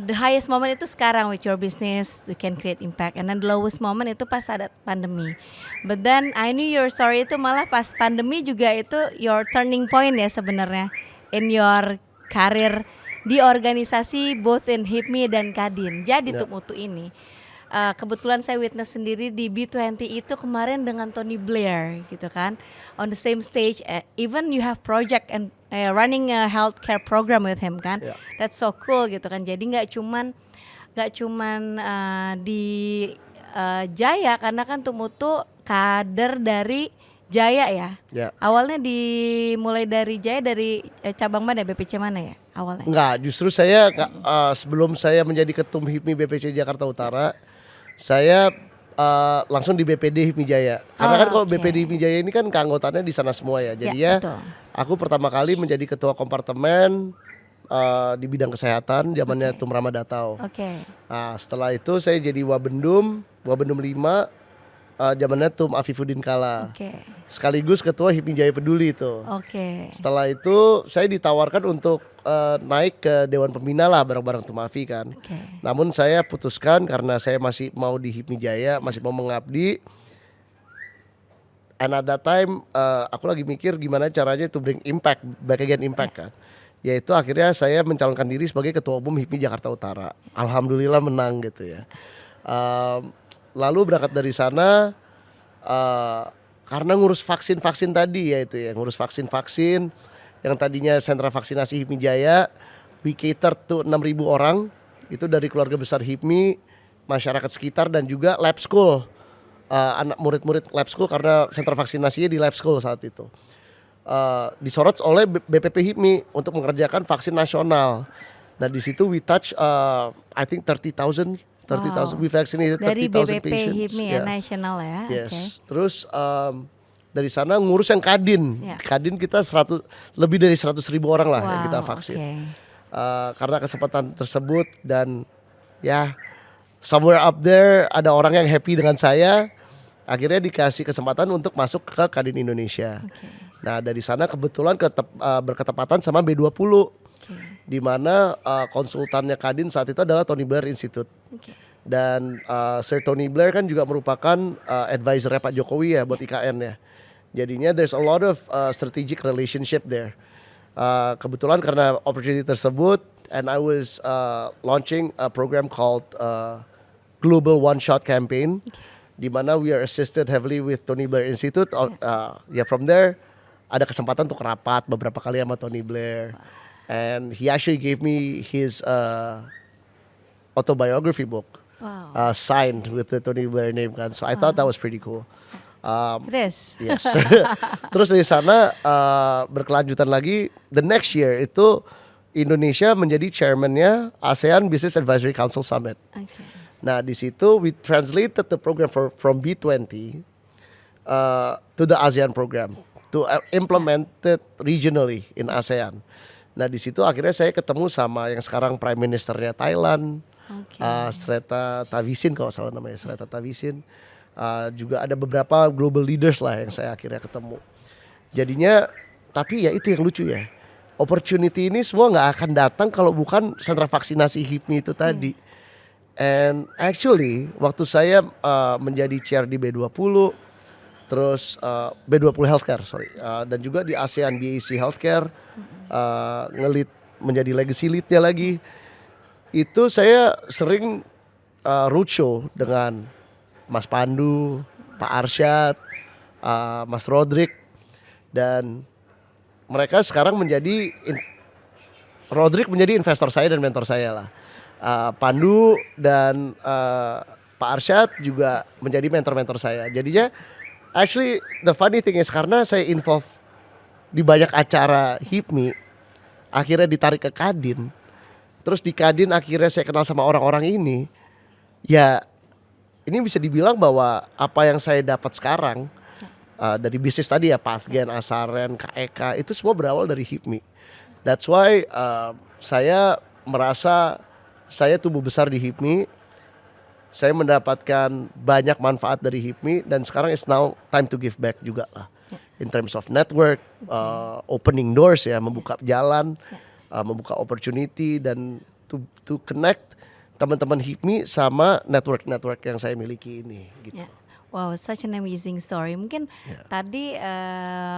the highest moment itu sekarang with your business, you can create impact, and then the lowest moment itu pas ada pandemi. But then I knew your story itu malah pas pandemi juga itu your turning point ya sebenarnya in your karir di organisasi both in HIPMI dan Kadin. Jadi Tum Utu ini kebetulan saya witness sendiri di B20 itu kemarin dengan Tony Blair gitu kan, on the same stage, even you have project and running a healthcare program with him kan. That's so cool gitu kan. Jadi nggak cuman di Jaya, karena kan Tum Utu kader dari Jaya ya. Awalnya dimulai dari Jaya, dari cabang mana, BPC mana ya awalnya? Enggak, justru saya sebelum saya menjadi ketum HIPMI BPC Jakarta Utara, saya langsung di BPD HIPMI Jaya. Karena kan kalau BPD HIPMI Jaya ini kan keanggotaannya di sana semua ya. Jadi aku pertama kali menjadi ketua kompartemen di bidang kesehatan zamannya Tum Rama Datau. Nah, setelah itu saya jadi Wabendum 5 zamannya Tum Afifuddin Kala. Sekaligus ketua HIPMI Jaya Peduli itu. Setelah itu saya ditawarkan untuk naik ke Dewan Pembina lah bareng-bareng Tum Afi kan. Namun saya putuskan karena saya masih mau di HIPMI Jaya, masih mau mengabdi. And at that time aku lagi mikir gimana caranya to bring impact, back again impact kan. Yaitu akhirnya saya mencalonkan diri sebagai ketua umum HIPMI Jakarta Utara. Alhamdulillah menang gitu ya. lalu berangkat dari sana karena ngurus vaksin tadi ya itu ya, ngurus vaksin yang tadinya sentra vaksinasi HIPMI Jaya, we cater to 6.000 orang itu dari keluarga besar HIPMI, masyarakat sekitar dan juga lab school, anak murid-murid lab school karena sentra vaksinasinya di lab school saat itu. Disorot oleh BPP HIPMI untuk mengerjakan vaksin nasional. Nah di situ we touch I think 30,000 we vaccinated 30,000 Dari BPP patients. HIPMI ya, nasional ya. Yes. Oke. Terus dari sana ngurus yang Kadin. Ya. Kadin kita lebih dari 100.000 orang lah yang kita vaksin. Oke. Karena kesempatan tersebut dan ya somewhere up there ada orang yang happy dengan saya, akhirnya dikasih kesempatan untuk masuk ke Kadin Indonesia. Oke. Nah dari sana kebetulan berketepatan sama B20, di mana konsultannya Kadin saat itu adalah Tony Blair Institute. Oke. Dan Sir Tony Blair kan juga merupakan advisornya Pak Jokowi ya buat IKN ya. Jadinya there's a lot of strategic relationship there. Kebetulan karena opportunity tersebut, and I was launching a program called Global One Shot Campaign, di mana we are assisted heavily with Tony Blair Institute. Ya from there ada kesempatan untuk rapat beberapa kali sama Tony Blair, and he actually gave me his autobiography book, signed with the Tony Blair name kan. So I thought that was pretty cool. Terus. Yes. Terus dari sana berkelanjutan lagi, the next year itu Indonesia menjadi chairmannya ASEAN Business Advisory Council Summit. Oke. Nah di situ we translated the program from B20 to the ASEAN program to implement it regionally in ASEAN. Nah di situ akhirnya saya ketemu sama yang sekarang Prime Ministernya Thailand, Srettha Thavisin kalau salah namanya, Srettha Thavisin. Juga ada beberapa global leaders lah yang saya akhirnya ketemu. Jadinya, tapi ya itu yang lucu ya. Opportunity ini semua nggak akan datang kalau bukan sentra vaksinasi HIPMI itu tadi. And actually, waktu saya menjadi chair di B20, terus B20 Healthcare, dan juga di ASEAN BAC Healthcare, ngelit menjadi legacy leadnya lagi. Itu saya sering roadshow dengan Mas Pandu, Pak Arsyad, Mas Rodrik, dan mereka sekarang Rodrik menjadi investor saya dan mentor saya lah. Pandu dan Pak Arsyad juga menjadi mentor-mentor saya. Jadinya, actually the funny thing is karena saya involve di banyak acara HIPMI, akhirnya ditarik ke Kadin. Terus di Kadin akhirnya saya kenal sama orang-orang ini. Ya ini bisa dibilang bahwa apa yang saya dapat sekarang dari bisnis tadi ya, Pathgen, Asaren, KEK, itu semua berawal dari HIPMI. That's why saya merasa saya tumbuh besar di HIPMI. Saya mendapatkan banyak manfaat dari HIPMI dan sekarang is now time to give back juga lah. In terms of network, opening doors ya, membuka jalan, membuka opportunity dan to connect teman-teman HIPMI sama network yang saya miliki ini gitu. Wow, such an amazing story. Mungkin tadi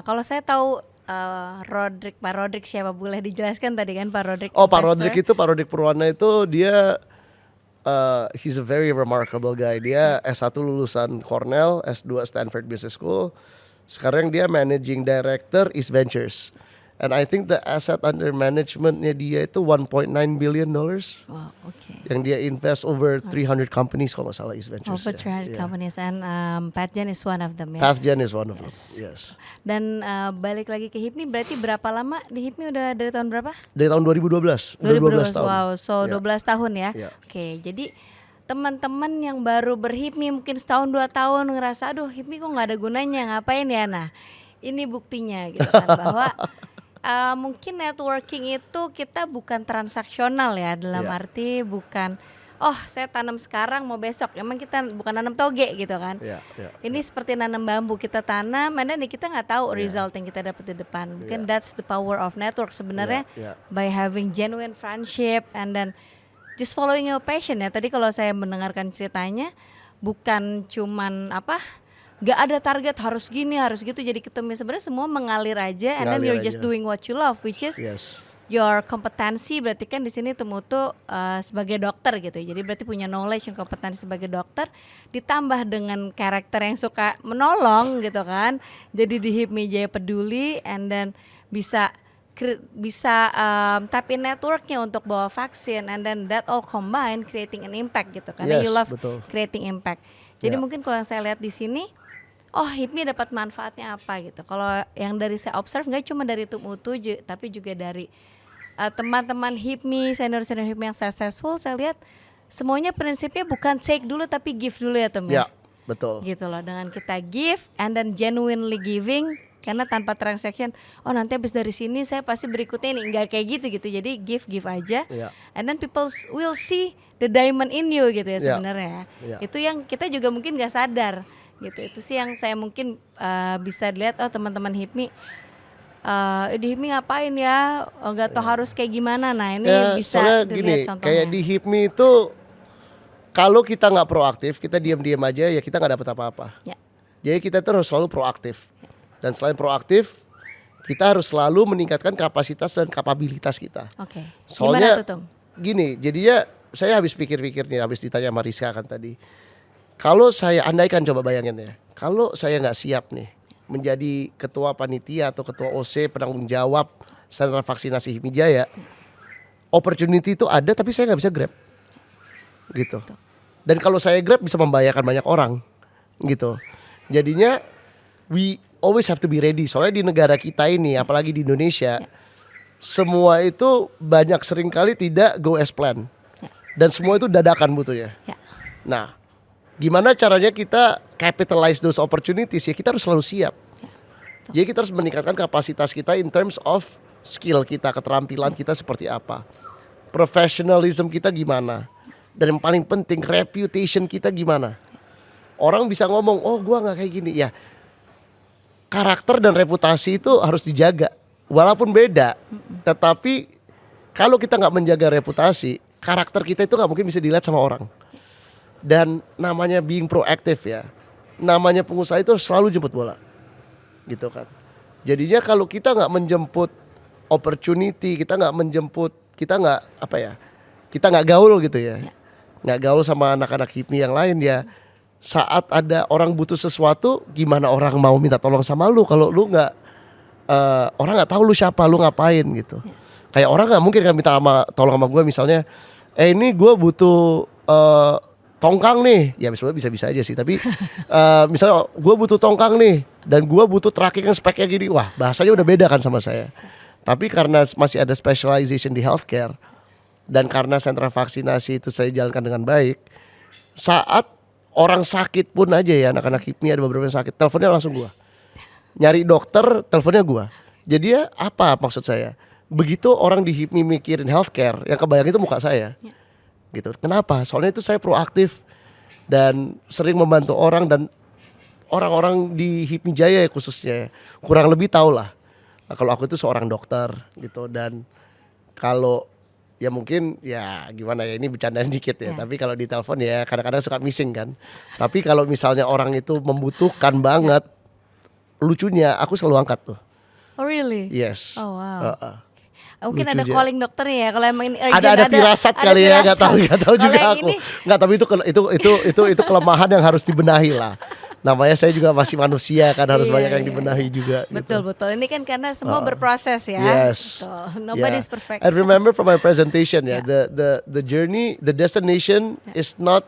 kalau saya tahu Pak Rodrik siapa, boleh dijelaskan tadi kan Pak Rodrik? Oh, Pak Rodrik Purwana itu dia he's a very remarkable guy. Dia S1 lulusan Cornell, S2 Stanford Business School. Sekarang dia managing director East Ventures. And I think the asset under managementnya dia itu $1.9 billion. Wow, okay. Yang dia invest over 300 companies kalau nggak salah East Ventures. Over 300 companies and Pathgen is one of them ya. Pathgen is one of them. Yes. Dan balik lagi ke HIPMI, berarti berapa lama di HIPMI, udah dari tahun berapa? Dari tahun 2012. Udah 12 tahun. Wow, so 12 tahun ya. Oke, jadi teman-teman yang baru berHIPMI mungkin setahun 2 tahun ngerasa aduh HIPMI kok nggak ada gunanya, ngapain ya. Nah ini buktinya gitu kan bahwa mungkin networking itu kita bukan transaksional ya, dalam arti bukan saya tanam sekarang mau besok, emang kita bukan nanam toge gitu kan. Ini seperti nanam bambu, kita tanam dan kita nggak tahu result yang kita dapat di depan. Mungkin that's the power of network sebenarnya, by having genuine friendship and then just following your passion ya. Tadi kalau saya mendengarkan ceritanya bukan cuman gak ada target harus gini harus gitu, jadi ketemu sebenarnya semua mengalir aja and then you're just doing what you love, which is your kompetensi berarti kan di sini Tumutu sebagai dokter gitu. Jadi berarti punya knowledge dan kompetensi sebagai dokter ditambah dengan karakter yang suka menolong gitu kan. Jadi di HIPMI Jaya peduli and then bisa tap in networknya untuk bawa vaksin and then that all combine creating an impact gitu karena Yes, you love betul. creating impact. Jadi Ya. mungkin kalau yang saya lihat di sini, oh HIPMI dapat manfaatnya apa gitu. Kalau yang dari saya observe nggak cuma dari Tumutu tapi juga dari teman-teman HIPMI, senior-senior HIPMI yang successful, saya lihat semuanya prinsipnya bukan take dulu tapi give dulu ya Tem Ya, betul. gitu loh, dengan kita give and then genuinely giving karena tanpa transaction, oh nanti habis dari sini saya pasti berikutnya ini, nggak kayak gitu. Jadi give aja Ya. and then people will see the diamond in you gitu ya Ya. sebenarnya. Ya. Itu yang kita juga mungkin nggak sadar gitu. Itu sih yang saya mungkin bisa dilihat, oh teman-teman HIPMI di HIPMI ngapain ya, nggak tahu harus kayak gimana. Nah ini Ya, bisa soalnya dilihat gini, contohnya. kayak di HIPMI itu kalau kita nggak proaktif, kita diam-diam aja ya kita nggak dapat apa-apa. Ya. Jadi kita terus selalu proaktif. Dan selain proaktif, kita harus selalu meningkatkan kapasitas dan kapabilitas kita. Oke. Soalnya Gimana tuh Tum? gini, jadinya saya habis pikir-pikir nih, habis ditanya sama Rizka kan tadi. Kalau saya andaikan, coba bayangin ya, kalau saya nggak siap nih menjadi ketua panitia atau ketua OC penanggung jawab sentra vaksinasi HIPMI Jaya, opportunity itu ada tapi saya nggak bisa grab, gitu. Dan kalau saya grab bisa membahayakan banyak orang, gitu. Jadinya we always have to be ready. Soalnya di negara kita ini, apalagi di Indonesia, semua itu banyak seringkali tidak go as plan. Dan semua itu dadakan butuhnya. Ya. Nah, gimana caranya kita capitalize those opportunities ya, kita harus selalu siap. Jadi kita harus meningkatkan kapasitas kita in terms of skill kita, keterampilan kita seperti apa, professionalism kita gimana, dan yang paling penting reputation kita gimana. Orang bisa ngomong, oh gua nggak kayak gini ya. Karakter dan reputasi itu harus dijaga, walaupun beda. Tetapi kalau kita nggak menjaga reputasi, karakter kita itu nggak mungkin bisa dilihat sama orang. Dan namanya being proactive ya, namanya pengusaha itu selalu jemput bola, gitu kan. Jadinya kalau kita nggak menjemput opportunity, kita nggak gaul gitu ya, nggak gaul sama anak-anak HIPMI yang lain ya. Saat ada orang butuh sesuatu, gimana orang mau minta tolong sama lu kalau lu nggak orang nggak tahu lu siapa, lu ngapain gitu. Kayak orang nggak mungkin kan minta tolong sama gue misalnya, ini gue butuh tongkang nih, ya misalnya bisa aja sih. Tapi misalnya gue butuh tongkang nih dan gue butuh tracking yang speknya gini, wah bahasanya udah beda kan sama saya. Tapi karena masih ada specialization di healthcare dan karena sentra vaksinasi itu saya jalankan dengan baik, saat orang sakit pun aja ya, anak-anak HIPMI ada beberapa yang sakit, teleponnya langsung gua. Nyari dokter, teleponnya gua. Jadi ya apa maksud saya? Begitu orang di HIPMI mikirin healthcare, yang kebayang itu muka saya. Gitu. Kenapa? Soalnya itu saya proaktif dan sering membantu orang, dan orang-orang di HIPMI Jaya khususnya kurang lebih tahu lah kalau aku itu seorang dokter gitu. Dan kalau ya mungkin ya gimana ya, ini bercandaan dikit ya, tapi kalau di telepon ya kadang-kadang suka missing kan. Tapi kalau misalnya orang itu membutuhkan banget, lucunya aku selalu angkat tuh. Oh really? Yes. Oh wow. Mungkin Lucu ada aja. calling dokter ya kalau emang ini Ada firasat ada kali ya, nggak firasat. tahu juga Kalau yang aku. ini, Nggak, tapi itu kelemahan yang harus dibenahi lah. Namanya saya juga masih manusia kan, harus Iya, banyak yang iya, dibenahi juga. betul gitu. betul. Ini kan karena semua berproses ya. Yes. Betul. Nobody's Yeah. perfect. I remember from my presentation ya, Yeah. the journey, the destination is not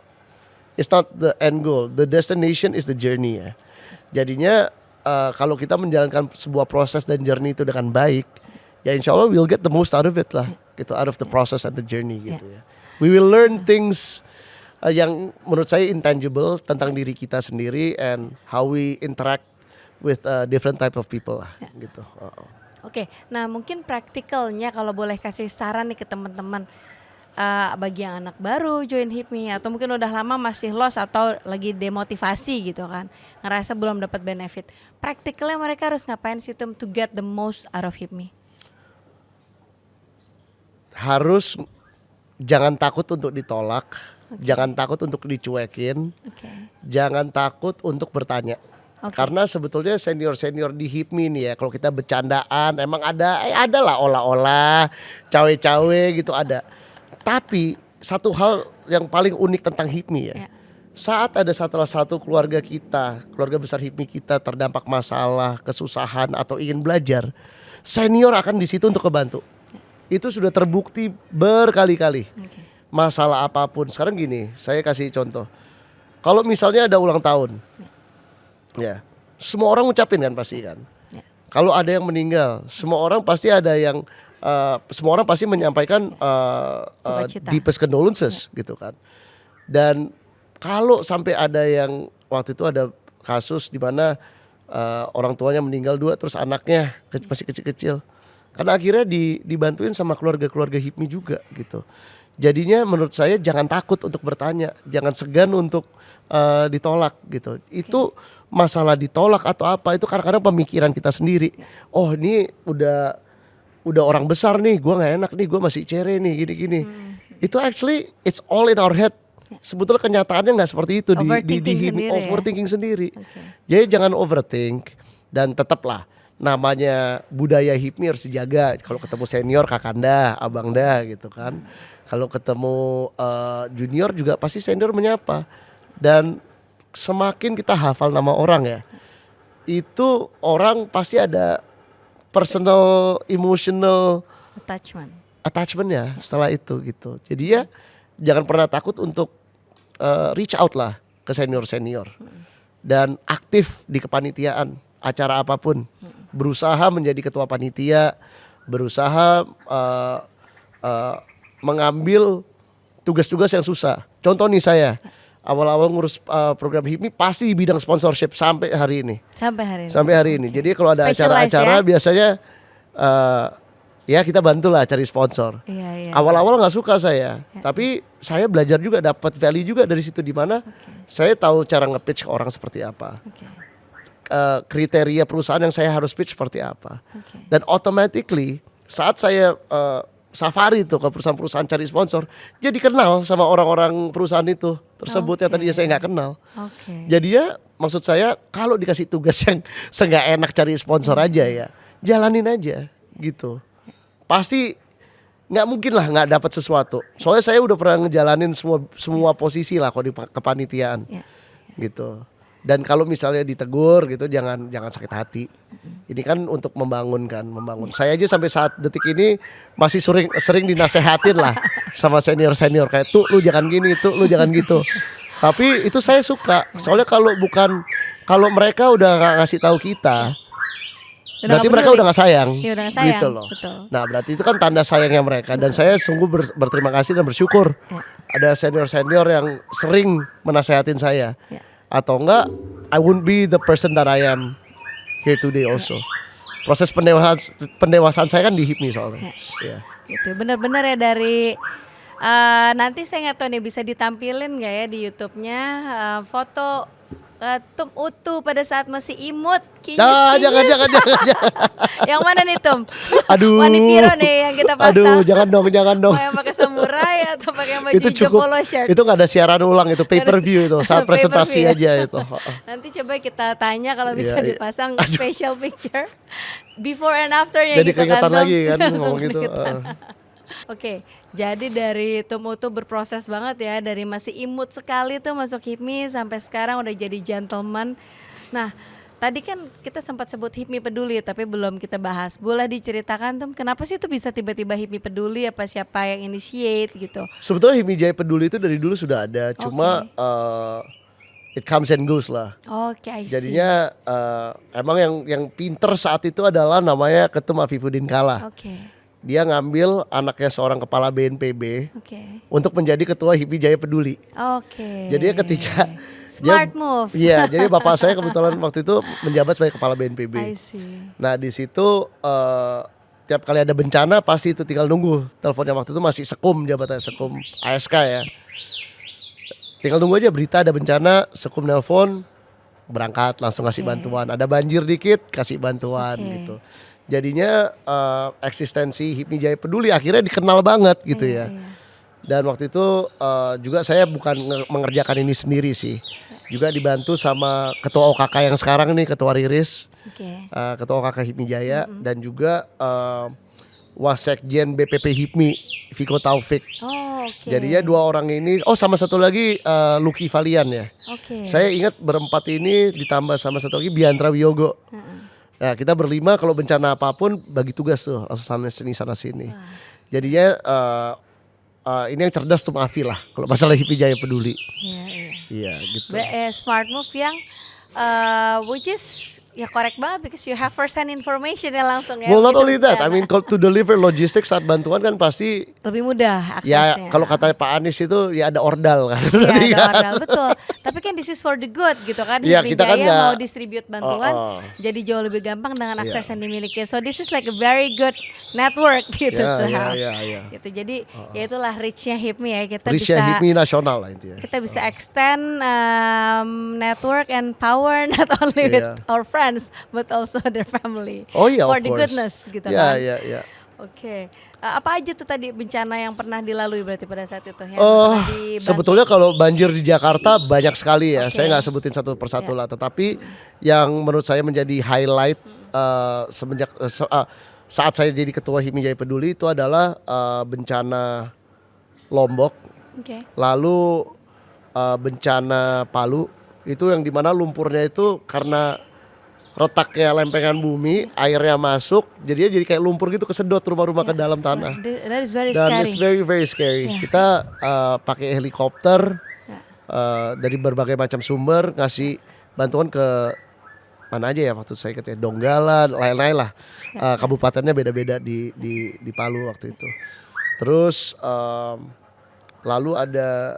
the end goal. The destination is the journey ya. Jadinya kalau kita menjalankan sebuah proses dan journey itu dengan baik, ya insya Allah we'll get the most out of it lah, gitu, out of the process and the journey gitu ya. We will learn things yang menurut saya intangible tentang diri kita sendiri and how we interact with different type of people lah, gitu. Oke, nah mungkin praktikalnya kalau boleh kasih saran nih ke teman-teman bagi yang anak baru join HIPMI atau mungkin udah lama masih lost atau lagi demotivasi gitu kan, ngerasa belum dapat benefit. Praktikalnya mereka harus ngapain sih Tum to get the most out of HIPMI? Harus jangan takut untuk ditolak, jangan takut untuk dicuekin, Oke. jangan takut untuk bertanya. Oke. Karena sebetulnya senior-senior di HIPMI nih ya, kalau kita bercandaan emang ada lah olah-olah, cawe-cawe gitu ada. Tapi satu hal yang paling unik tentang HIPMI ya, Ya. saat ada salah satu keluarga kita, keluarga besar HIPMI kita terdampak masalah, kesusahan atau ingin belajar, senior akan di situ untuk membantu. Itu sudah terbukti berkali-kali. Oke. Masalah apapun. Sekarang gini, saya kasih contoh. Kalau misalnya ada ulang tahun, ya, semua orang ngucapin kan pasti kan. Ya. Kalau ada yang meninggal, semua orang pasti ada yang semua orang pasti menyampaikan Dukacita. deepest condolences gitu kan. Dan kalau sampai ada yang waktu itu ada kasus di mana orang tuanya meninggal 2 terus anaknya masih kecil-kecil. Karena akhirnya dibantuin sama keluarga-keluarga HIPMI juga gitu. Jadinya menurut saya jangan takut untuk bertanya, jangan segan untuk ditolak gitu. Itu masalah ditolak atau apa itu kadang-kadang pemikiran kita sendiri. Oh ini udah orang besar nih, gua nggak enak nih, gua masih cere nih, gini-gini. Itu actually it's all in our head. Sebetulnya kenyataannya nggak seperti itu di Overthinking HIPMI, sendiri ya? overthinking sendiri. Oke. Jadi jangan overthink dan tetaplah namanya budaya HIPMI harus dijaga. Kalau ketemu senior kakanda, abangda gitu kan. Kalau ketemu junior juga pasti senior menyapa. Dan semakin kita hafal nama orang ya, itu orang pasti ada personal, emotional attachment-nya setelah itu gitu. Jadi ya jangan pernah takut untuk reach out lah ke senior-senior. Dan aktif di kepanitiaan, acara apapun. Berusaha menjadi ketua panitia, berusaha mengambil tugas-tugas yang susah. Contoh nih saya, awal-awal ngurus program HIPMI pasti di bidang sponsorship sampai hari ini. Sampai hari ini. Jadi kalau ada Specialize acara-acara ya? biasanya ya kita bantulah cari sponsor. Iya. Awal-awal nggak suka saya, tapi saya belajar juga, dapat value juga dari situ, di mana saya tahu cara nge-pitch ke orang seperti apa. Oke. Kriteria perusahaan yang saya harus pitch seperti apa. Oke. Dan automatically saat saya safari tuh ke perusahaan-perusahaan cari sponsor, jadi kenal sama orang-orang perusahaan itu tersebut yang tadinya saya nggak kenal. Oke. Jadi ya maksud saya kalau dikasih tugas yang seenggak enak cari sponsor aja ya, jalanin aja gitu. Pasti nggak mungkin lah nggak dapat sesuatu. Soalnya saya udah pernah ngejalanin semua posisi lah kalau di kepanitiaan gitu. Dan kalau misalnya ditegur gitu jangan sakit hati. Ini kan untuk membangun. Saya aja sampai saat detik ini masih sering dinasehatin lah sama senior kayak tuh lu jangan gini, tuh lu jangan gitu. Tapi itu saya suka. Soalnya kalau mereka udah nggak ngasih tahu kita, berarti mereka udah nggak sayang, Ya, udah nggak sayang, gitu loh. betul. Nah berarti itu kan tanda sayangnya mereka. Dan saya sungguh berterima kasih dan bersyukur ada senior yang sering menasehatin saya. Atau enggak, I won't be the person that I am here today also. Proses pendewasaan saya kan di HIPMI soalnya. Ya. Gitu, benar-benar ya dari nanti saya nggak tahu nih bisa ditampilin nggak ya di YouTube-nya foto Tum Utu pada saat masih imut, Jangan. Yang mana nih Tum? Aduh. Wanipiro nih yang kita pasang. Aduh, jangan dong. Mau yang pakai samurai atau pakai yang baju Itu hijau cukup. polo shirt? Itu nggak ada siaran ulang, itu pay per view itu, saat presentasi Pay-per-view. aja itu. Nanti coba kita tanya kalau bisa Iya. dipasang special picture before and afternya Jadi gitu kan. keingetan Tom. lagi kan Langsung ngomong gitu. keingetan. Oke, jadi dari Tum Utu berproses banget ya, dari masih imut sekali tuh masuk HIPMI sampai sekarang udah jadi gentleman. Nah, tadi kan kita sempat sebut HIPMI peduli tapi belum kita bahas. Boleh diceritakan Tum, kenapa sih itu bisa tiba-tiba HIPMI peduli, apa siapa yang initiate gitu? Sebetulnya HIPMI Jaya Peduli itu dari dulu sudah ada, cuma it comes and goes lah. Oke, I see. Jadinya emang yang pinter saat itu adalah namanya Ketum Afifuddin Kala. Oke. Dia ngambil anaknya seorang kepala BNPB untuk menjadi ketua HIPMI Jaya Peduli. Oke. Jadi ketika smart move. Iya, jadi bapak saya kebetulan waktu itu menjabat sebagai kepala BNPB. I see. Nah di situ tiap kali ada bencana pasti itu tinggal nunggu. Teleponnya waktu itu masih Sekum, jabatannya Sekum ASK ya. Tinggal nunggu aja berita ada bencana, Sekum nelpon, berangkat langsung ngasih bantuan. Ada banjir dikit kasih bantuan gitu. Jadinya eksistensi HIPMI Jaya Peduli akhirnya dikenal banget gitu ya. Dan waktu itu juga saya bukan mengerjakan ini sendiri sih. Juga dibantu sama ketua OKK yang sekarang nih, ketua Riris, Oke. ketua OKK HIPMI Jaya, dan juga Wasekjen BPP HIPMI Viko Taufik. Oh, oke. Jadinya 2 orang ini, sama satu lagi Lucky Valian ya. Oke. Saya ingat berempat ini ditambah sama satu lagi Biantra Wiyogo. Heeh. Nah, kita berlima kalau bencana apapun bagi tugas tuh langsung sana sini. Jadinya ini yang cerdas tuh Maafi lah kalau masalah HIPMI Jaya peduli. Iya, iya. Iya gitu. Smart move yang which is ya correct banget because you have first hand information ya langsung ya. Well, not begitu only that, I bencana. mean kalau to deliver logistik saat bantuan kan pasti Lebih mudah aksesnya. ya kalau kata Pak Anies itu ya ada ordal kan. Iya, ada ordal, betul. Tapi kan this is for the good gitu kan. Iya, HIPMI kita kan Jaya nggak- mau distribute bantuan jadi jauh lebih gampang dengan akses Iya. yang dimiliki. So this is like a very good network gitu to have. Ya. Gitu. Jadi ya itulah reach-nya HIPMI ya. Kita Reach-nya bisa HIPMI nasional lah intinya. kita bisa extend network and power not only with Iya. our friends but also their family. Oh iya, For of the course. goodness gitu Ya, kan. ya. Oke. Apa aja tuh tadi bencana yang pernah dilalui berarti pada saat itu yang pernah dibantu? Sebetulnya kalau banjir di Jakarta banyak sekali ya. Oke. Saya nggak sebutin satu persatu Ya. lah. Tetapi yang menurut saya menjadi highlight semenjak saat saya jadi ketua HIPMI Jaya Peduli itu adalah bencana Lombok, Oke. lalu bencana Palu itu yang dimana lumpurnya itu karena retaknya lempengan bumi, airnya masuk, jadinya jadi kayak lumpur gitu kesedot rumah-rumah ke dalam tanah. That is very Dan scary. it's very very scary. Ya. Kita pakai helikopter Ya. dari berbagai macam sumber ngasih bantuan ke mana aja ya waktu saya ingat ya, Donggala, lain-lain lah. Kabupatennya beda-beda di Palu waktu itu. Terus lalu ada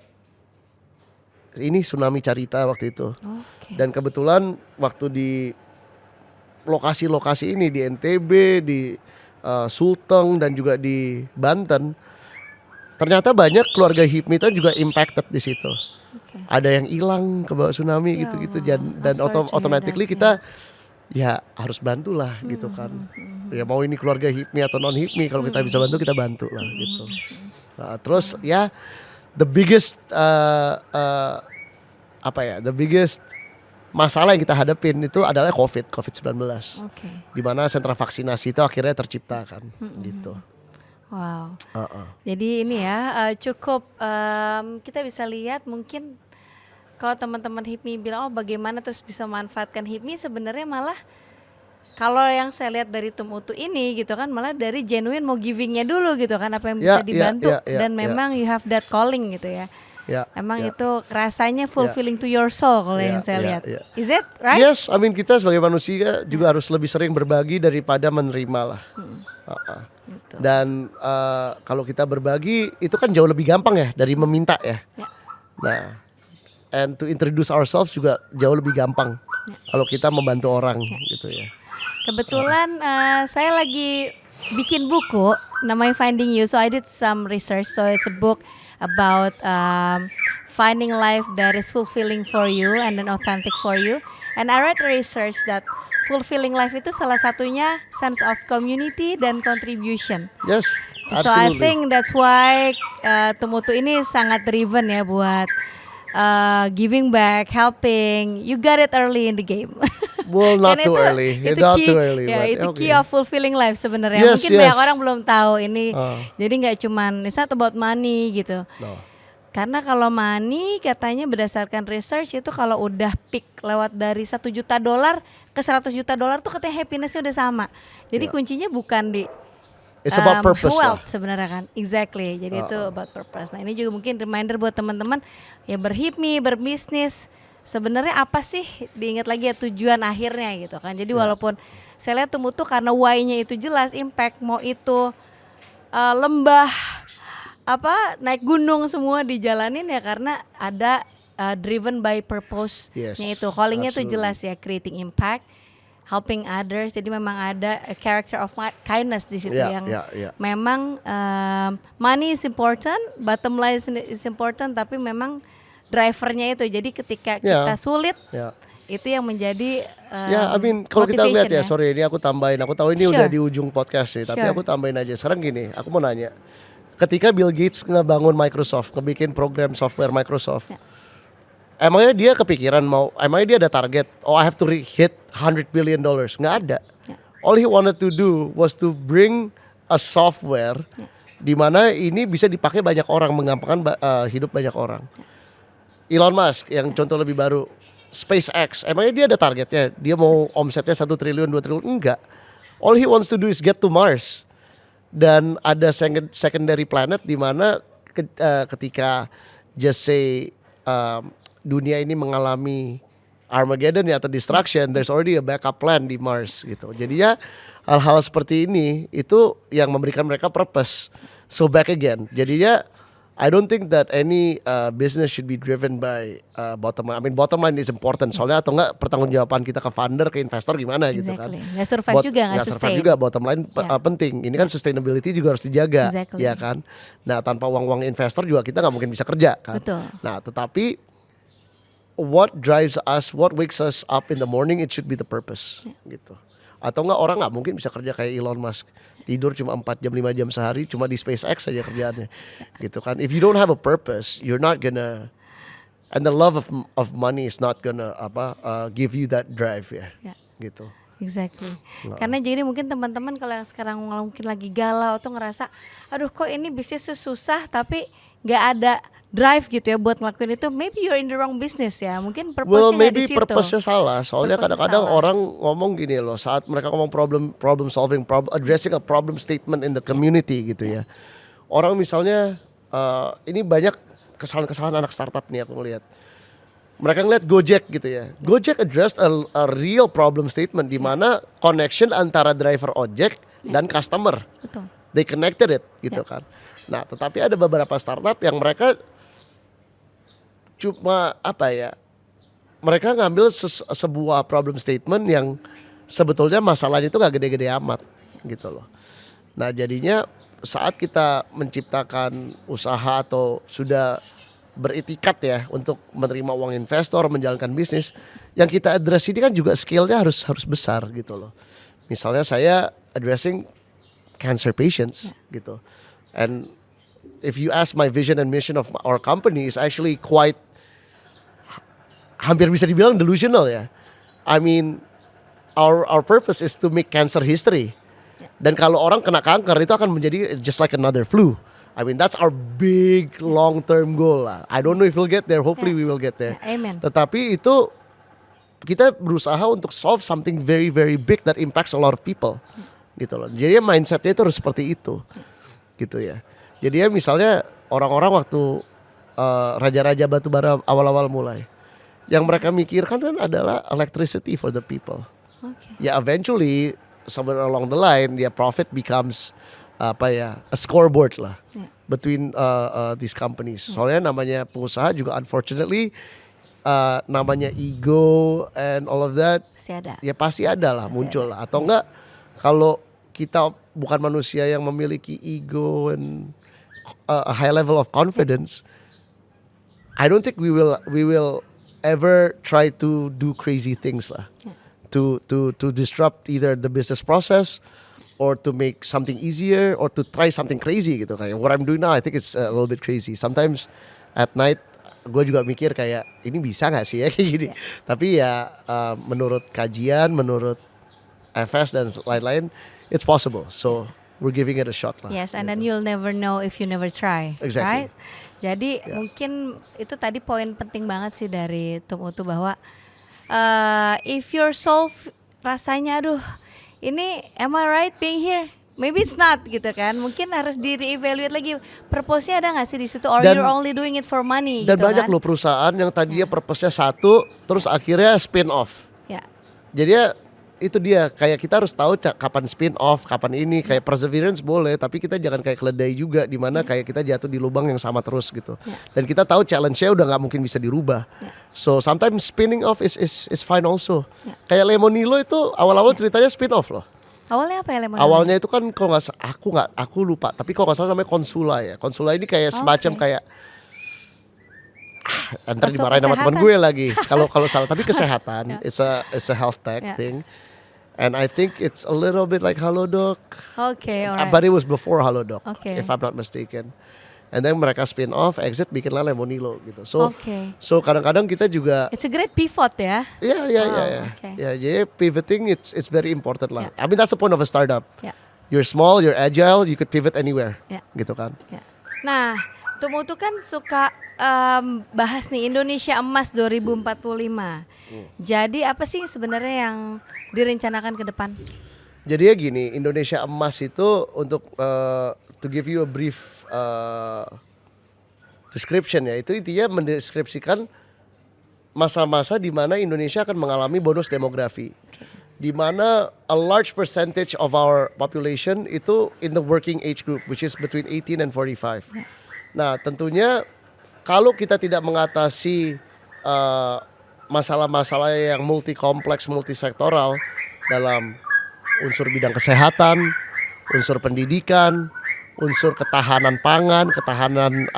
ini tsunami Carita waktu itu. Oke. Dan kebetulan waktu di lokasi-lokasi ini di NTB, di Sulteng dan juga di Banten, ternyata banyak keluarga HIPMI itu juga impacted di situ. Oke. Ada yang hilang ke bawah tsunami Ya gitu-gitu Allah, dan I'm sorry to hear automatically that, kita ya harus bantulah gitu kan. Ya mau ini keluarga HIPMI atau non HIPMI, kalau kita bisa bantu kita bantu lah gitu. Nah, terus ya the biggest the biggest masalah yang kita hadapin itu adalah COVID-19. Oke. Di mana sentra vaksinasi itu akhirnya tercipta kan gitu. Wow. Jadi ini ya cukup kita bisa lihat mungkin kalau teman-teman HIPMI bilang bagaimana terus bisa memanfaatkan HIPMI, sebenarnya malah kalau yang saya lihat dari Tumutu ini gitu kan malah dari genuine mau givingnya dulu gitu kan, apa yang bisa dibantu dan memang you have that calling gitu ya. Emang itu rasanya fulfilling to your soul kalau yang saya lihat. Is it right? Yes, I mean kita sebagai manusia juga harus lebih sering berbagi daripada menerima lah. Gitu. Dan kalau kita berbagi itu kan jauh lebih gampang ya dari meminta ya. Nah, and to introduce ourselves juga jauh lebih gampang kalau kita membantu orang gitu ya. Kebetulan saya lagi bikin buku namanya Finding You, so I did some research. So it's a book about finding life that is fulfilling for you and then authentic for you. And I read research that fulfilling life itu salah satunya sense of community dan contribution. Yes, So I think that's why Tumutu ini sangat driven ya buat giving back, helping. You got it early in the game. Well, not Kan too early. Itu Not key, too early. ya, but itu okay. key of fulfilling life sebenarnya. Yes, Mungkin yes. banyak orang belum tahu ini. Jadi nggak cuman it's not about money gitu. No. Karena kalau money katanya berdasarkan research itu kalau udah peak lewat dari $1 juta ke $100 juta tuh katanya happinessnya udah sama. Jadi kuncinya bukan di It's about purpose lah. wealth sebenarnya kan. Exactly. Jadi itu about purpose. Nah, ini juga mungkin reminder buat teman-teman ya berhipmi, berbisnis. Sebenarnya apa sih, diingat lagi ya tujuan akhirnya gitu kan. Jadi walaupun saya lihat Tumutu karena why-nya itu jelas, impact mau itu lembah naik gunung semua dijalanin ya karena ada driven by purpose-nya Yes, itu. Callingnya tuh absolutely. jelas ya, creating impact, helping others. Jadi memang ada a character of kindness di situ yang memang money is important, bottom line is important, tapi memang drivernya itu. Jadi ketika kita sulit itu yang menjadi Ya, I mean kalau kita lihat ya, motivation sorry ini aku tambahin, aku tahu ini Sure. udah di ujung podcast sih, tapi Sure. aku tambahin aja. Sekarang gini, aku mau nanya, ketika Bill Gates ngebangun Microsoft, ngebikin program software Microsoft, Ya. emangnya dia kepikiran emangnya dia ada target, I have to hit $100 billion, nggak ada. Ya. All he wanted to do was to bring a software di mana ini bisa dipakai banyak orang, mengampangkan hidup banyak orang. Elon Musk yang contoh lebih baru, SpaceX, emangnya dia ada targetnya, dia mau omsetnya 1 triliun, 2 triliun, enggak. All he wants to do is get to Mars. Dan ada secondary planet di mana ketika just say dunia ini mengalami Armageddon ya, atau destruction, there's already a backup plan di Mars gitu. Jadi ya hal-hal seperti ini itu yang memberikan mereka purpose. So back again. Jadinya I don't think that any business should be driven by bottom line. I mean bottom line is important. Soalnya atau enggak pertanggungjawaban kita ke funder, ke investor gimana gitu kan. Nggak survive juga, nggak sustain. Survive juga, bottom line penting. Ini kan sustainability juga harus dijaga, ya kan. Nah tanpa uang investor juga kita nggak mungkin bisa kerja kan. Betul. Nah tetapi what drives us, what wakes us up in the morning, it should be the purpose, gitu. Atau enggak orang nggak mungkin bisa kerja kayak Elon Musk, tidur cuma 4 jam 5 jam sehari, cuma di SpaceX saja kerjaannya, gitu kan. If you don't have a purpose, you're not gonna, and the love of money is not gonna give you that drive ya, gitu. Exactly. Karena jadi mungkin teman-teman kalau yang sekarang mungkin lagi galau tuh ngerasa, aduh kok ini bisnis susah tapi nggak ada drive gitu ya buat ngelakuin itu. Maybe you're in the wrong business ya. Mungkin purpose-nya nggak di situ. Maybe purpose-nya salah. Soalnya kadang-kadang orang ngomong gini loh, saat mereka ngomong problem solving, addressing a problem statement in the community gitu ya. Orang misalnya ini banyak kesalahan-kesalahan anak startup nih aku ngelihat. Mereka ngeliat Gojek gitu ya. Gojek addressed a real problem statement di mana connection antara driver ojek dan customer. Betul. They connected it gitu kan. Nah, tetapi ada beberapa startup yang mereka cuma mereka ngambil sebuah problem statement yang sebetulnya masalahnya itu gak gede-gede amat gitu loh. Nah jadinya saat kita menciptakan usaha atau sudah beretikat ya untuk menerima uang investor, menjalankan bisnis, yang kita address ini kan juga scale-nya harus besar gitu loh. Misalnya saya addressing cancer patients gitu. And if you ask my vision and mission of our company is actually quite hampir bisa dibilang delusional ya. I mean our purpose is to make cancer history. Dan kalau orang kena kanker itu akan menjadi just like another flu. I mean that's our big long term goal lah. I don't know if we'll get there. Hopefully we will get there. Amen. Tetapi itu kita berusaha untuk solve something very very big that impacts a lot of people. Gitu loh. Jadi mindsetnya itu harus seperti itu. Gitu ya. Jadi ya misalnya orang-orang waktu raja-raja batubara awal-awal mulai, yang mereka mikirkan kan adalah electricity for the people. Ya eventually somewhere along the line ya profit becomes a scoreboard lah between these companies. Soalnya namanya pengusaha juga unfortunately namanya ego and all of that pasti ada lah, muncul lah. Atau enggak kalau kita bukan manusia yang memiliki ego and a high level of confidence, I don't think we will ever try to do crazy things lah. To disrupt either the business process or to make something easier or to try something crazy gitu. Kayak what I'm doing now I think it's a little bit crazy. Sometimes at night gue juga mikir kayak ini bisa gak sih ya kayak gini. Tapi ya menurut kajian, menurut FS dan lain-lain it's possible. So we're giving it a shot lah. Yes, and then you'll never know if you never try. Exactly. Right? Jadi mungkin itu tadi poin penting banget sih dari Tum Utu bahwa if your soul rasanya aduh ini am I right being here? Maybe it's not gitu kan. Mungkin harus di re-evaluate lagi purpose-nya ada gak sih di situ or you're only doing it for money dan gitu banyak kan? loh perusahaan yang tadinya purpose-nya satu terus akhirnya spin off. Ya. Jadi ya itu dia, kayak kita harus tahu kapan spin off, kapan ini, kayak perseverance boleh, tapi kita jangan kayak keledai juga di mana kayak kita jatuh di lubang yang sama terus gitu. Dan kita tahu challenge-nya udah nggak mungkin bisa dirubah. So sometimes spinning off is fine also. Kayak Lemonilo itu awal-awal ceritanya spin off loh. Awalnya apa ya Lemonilo? Awalnya itu kan kalau nggak aku lupa, tapi kalau nggak salah namanya Konsula ya. Konsula ini kayak semacam kayak ntar dimarahin sama teman gue lagi kalau salah, tapi kesehatan it's a health tech thing. And I think it's a little bit like Halodoc, Oke, alright. but it was before Halodoc, Oke. if I'm not mistaken. And then mereka spin off, exit, bikinlah Lemonilo gitu. Oke. So kadang-kadang kita juga, It's a great pivot ya. ya, Wow, oke. jadi pivoting it's very important lah. Yeah. I mean that's the point of a startup. Ya. You're small, you're agile, you could pivot anywhere, Ya. gitu kan. Ya. Nah, Tumutu kan suka bahas nih Indonesia Emas 2045. Jadi apa sih sebenarnya yang direncanakan ke depan? Jadi ya gini, Indonesia Emas itu untuk to give you a brief description ya, itu intinya mendeskripsikan masa-masa di mana Indonesia akan mengalami bonus demografi, di mana a large percentage of our population itu in the working age group, which is between 18 and 45. Nah, tentunya kalau kita tidak mengatasi masalah-masalah yang multi kompleks, multisektoral dalam unsur bidang kesehatan, unsur pendidikan, unsur ketahanan pangan, ketahanan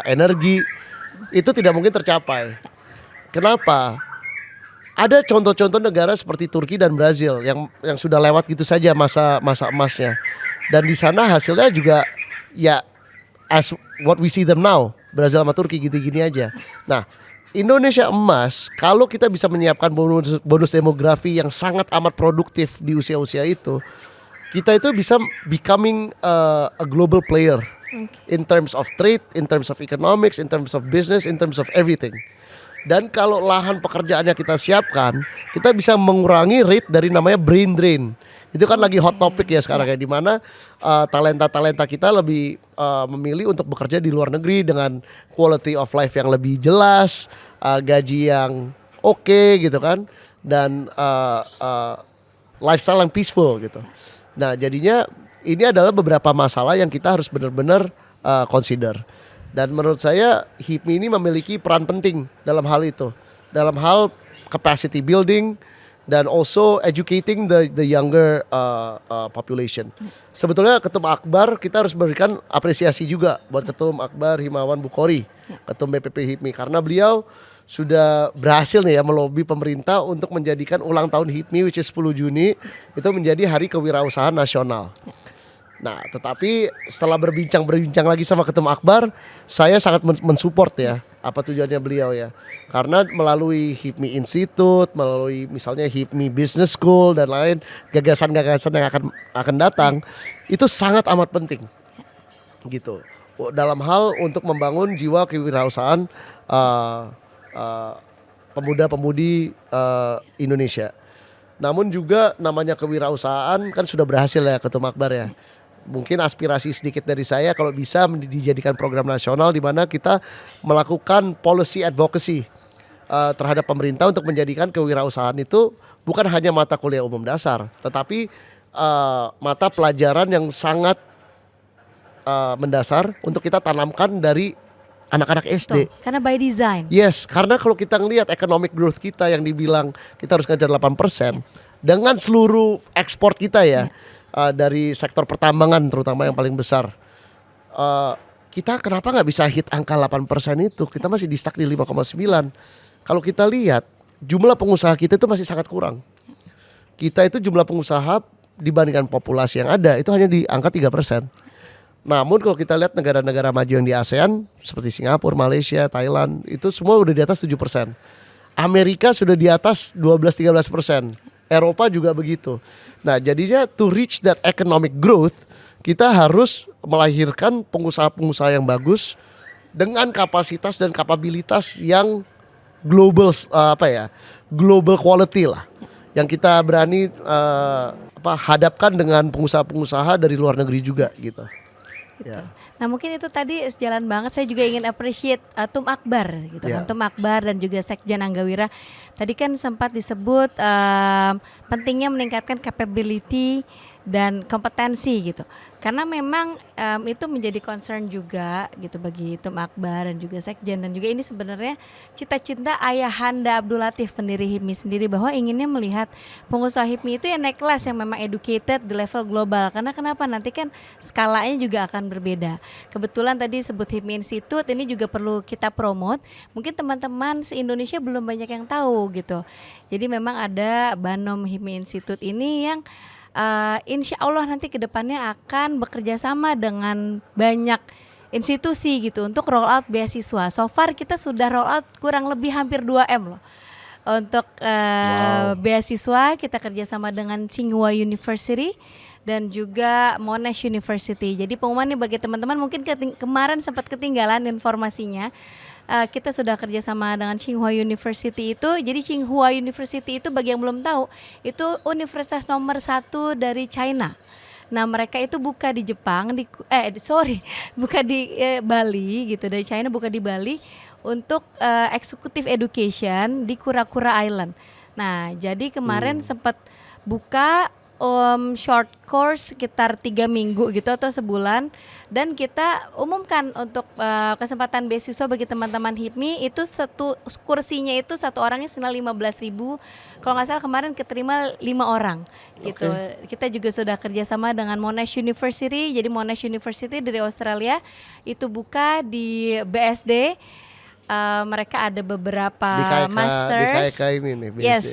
energi, itu tidak mungkin tercapai. Kenapa? Ada contoh-contoh negara seperti Turki dan Brazil yang sudah lewat gitu saja masa emasnya, dan di sana hasilnya juga ya as what we see them now, Brazil sama Turki gitu-gini aja. Nah, Indonesia Emas, kalau kita bisa menyiapkan bonus demografi yang sangat amat produktif di usia-usia itu, kita itu bisa becoming a global player in terms of trade, in terms of economics, in terms of business, in terms of everything. Dan kalau lahan pekerjaannya kita siapkan, kita bisa mengurangi rate dari namanya brain drain. Itu kan lagi hot topic ya sekarang ya, di mana talenta-talenta kita lebih memilih untuk bekerja di luar negeri dengan quality of life yang lebih jelas, gaji yang oke gitu kan, dan lifestyle yang peaceful gitu. Nah, jadinya ini adalah beberapa masalah yang kita harus benar-benar consider. Dan menurut saya HIPMI ini memiliki peran penting dalam hal itu, dalam hal capacity building dan also educating the younger population. Sebetulnya Ketum Akbar kita harus berikan apresiasi juga buat Ketum Akbar Himawan Bukhori, Ketum BPP HIPMI, karena beliau sudah berhasil nih ya melobi pemerintah untuk menjadikan ulang tahun HIPMI, which is 10 Juni itu menjadi Hari Kewirausahaan Nasional. Nah, tetapi setelah berbincang lagi sama Ketum Akbar, saya sangat mensupport ya apa tujuannya beliau ya. Karena melalui HIPMI Institute, melalui misalnya HIPMI Business School dan lain gagasan-gagasan yang akan datang, itu sangat amat penting. Gitu. Dalam hal untuk membangun jiwa kewirausahaan pemuda-pemudi Indonesia. Namun juga namanya kewirausahaan kan sudah berhasil ya Ketum Akbar ya. Mungkin aspirasi sedikit dari saya kalau bisa dijadikan program nasional di mana kita melakukan policy advocacy terhadap pemerintah untuk menjadikan kewirausahaan itu bukan hanya mata kuliah umum dasar, tetapi mata pelajaran yang sangat mendasar untuk kita tanamkan dari anak-anak SD. Betul, karena by design. Yes, karena kalau kita ngelihat economic growth kita yang dibilang kita harus ngejar 8% dengan seluruh ekspor kita ya. Dari sektor pertambangan terutama yang paling besar, kita kenapa nggak bisa hit angka 8% itu? Kita masih di stuck di 5,9. Kalau kita lihat jumlah pengusaha kita itu masih sangat kurang. Kita itu jumlah pengusaha dibandingkan populasi yang ada itu hanya di angka 3%. Namun kalau kita lihat negara-negara maju yang di ASEAN seperti Singapura, Malaysia, Thailand, itu semua udah di atas 7%. Amerika sudah di atas 12-13%. Eropa juga begitu. Nah, jadinya to reach that economic growth, kita harus melahirkan pengusaha-pengusaha yang bagus dengan kapasitas dan kapabilitas yang global global quality lah. Yang kita berani hadapkan dengan pengusaha-pengusaha dari luar negeri juga gitu. Gitu. Nah, mungkin itu tadi sejalan banget. Saya juga ingin appreciate Tum Akbar gitu kan, Tum Akbar dan juga Sekjen Anggawira. Tadi kan sempat disebut pentingnya meningkatkan capability dan kompetensi gitu. Karena memang itu menjadi concern juga gitu bagi Tum Akbar dan juga Sekjen, dan juga ini sebenarnya cita-cita Ayahanda Abdul Latif pendiri HIPMI sendiri, bahwa inginnya melihat pengusaha HIPMI itu yang naik kelas, yang memang educated di level global. Karena kenapa, nanti kan skalanya juga akan berbeda. Kebetulan tadi sebut HIPMI Institute, ini juga perlu kita promote. Mungkin teman-teman se-Indonesia belum banyak yang tahu gitu. Jadi memang ada Banom HIPMI Institute ini yang insya Allah nanti kedepannya akan bekerja sama dengan banyak institusi gitu untuk roll out beasiswa. So far kita sudah roll out kurang lebih hampir 2M loh. Untuk beasiswa kita kerjasama dengan Tsinghua University dan juga Monash University. Jadi pengumuman nih bagi teman-teman, mungkin kemarin sempat ketinggalan informasinya. Kita sudah kerjasama dengan Tsinghua University itu. Jadi Tsinghua University itu bagi yang belum tahu, itu universitas nomor 1 dari China. Nah mereka itu buka di Jepang, buka di Bali gitu, dari China buka di Bali untuk executive education di Kura-Kura Island. Nah jadi kemarin sempat buka short course sekitar 3 minggu gitu atau sebulan, dan kita umumkan untuk kesempatan beasiswa bagi teman-teman HIPMI itu kursinya itu satu orangnya senilai 15.000. Kalau nggak salah kemarin keterima 5 orang gitu. Kita juga sudah kerjasama dengan Monash University. Jadi Monash University dari Australia itu buka di BSD. Mereka ada beberapa masters. Di KK ini nih, BSD. Yes,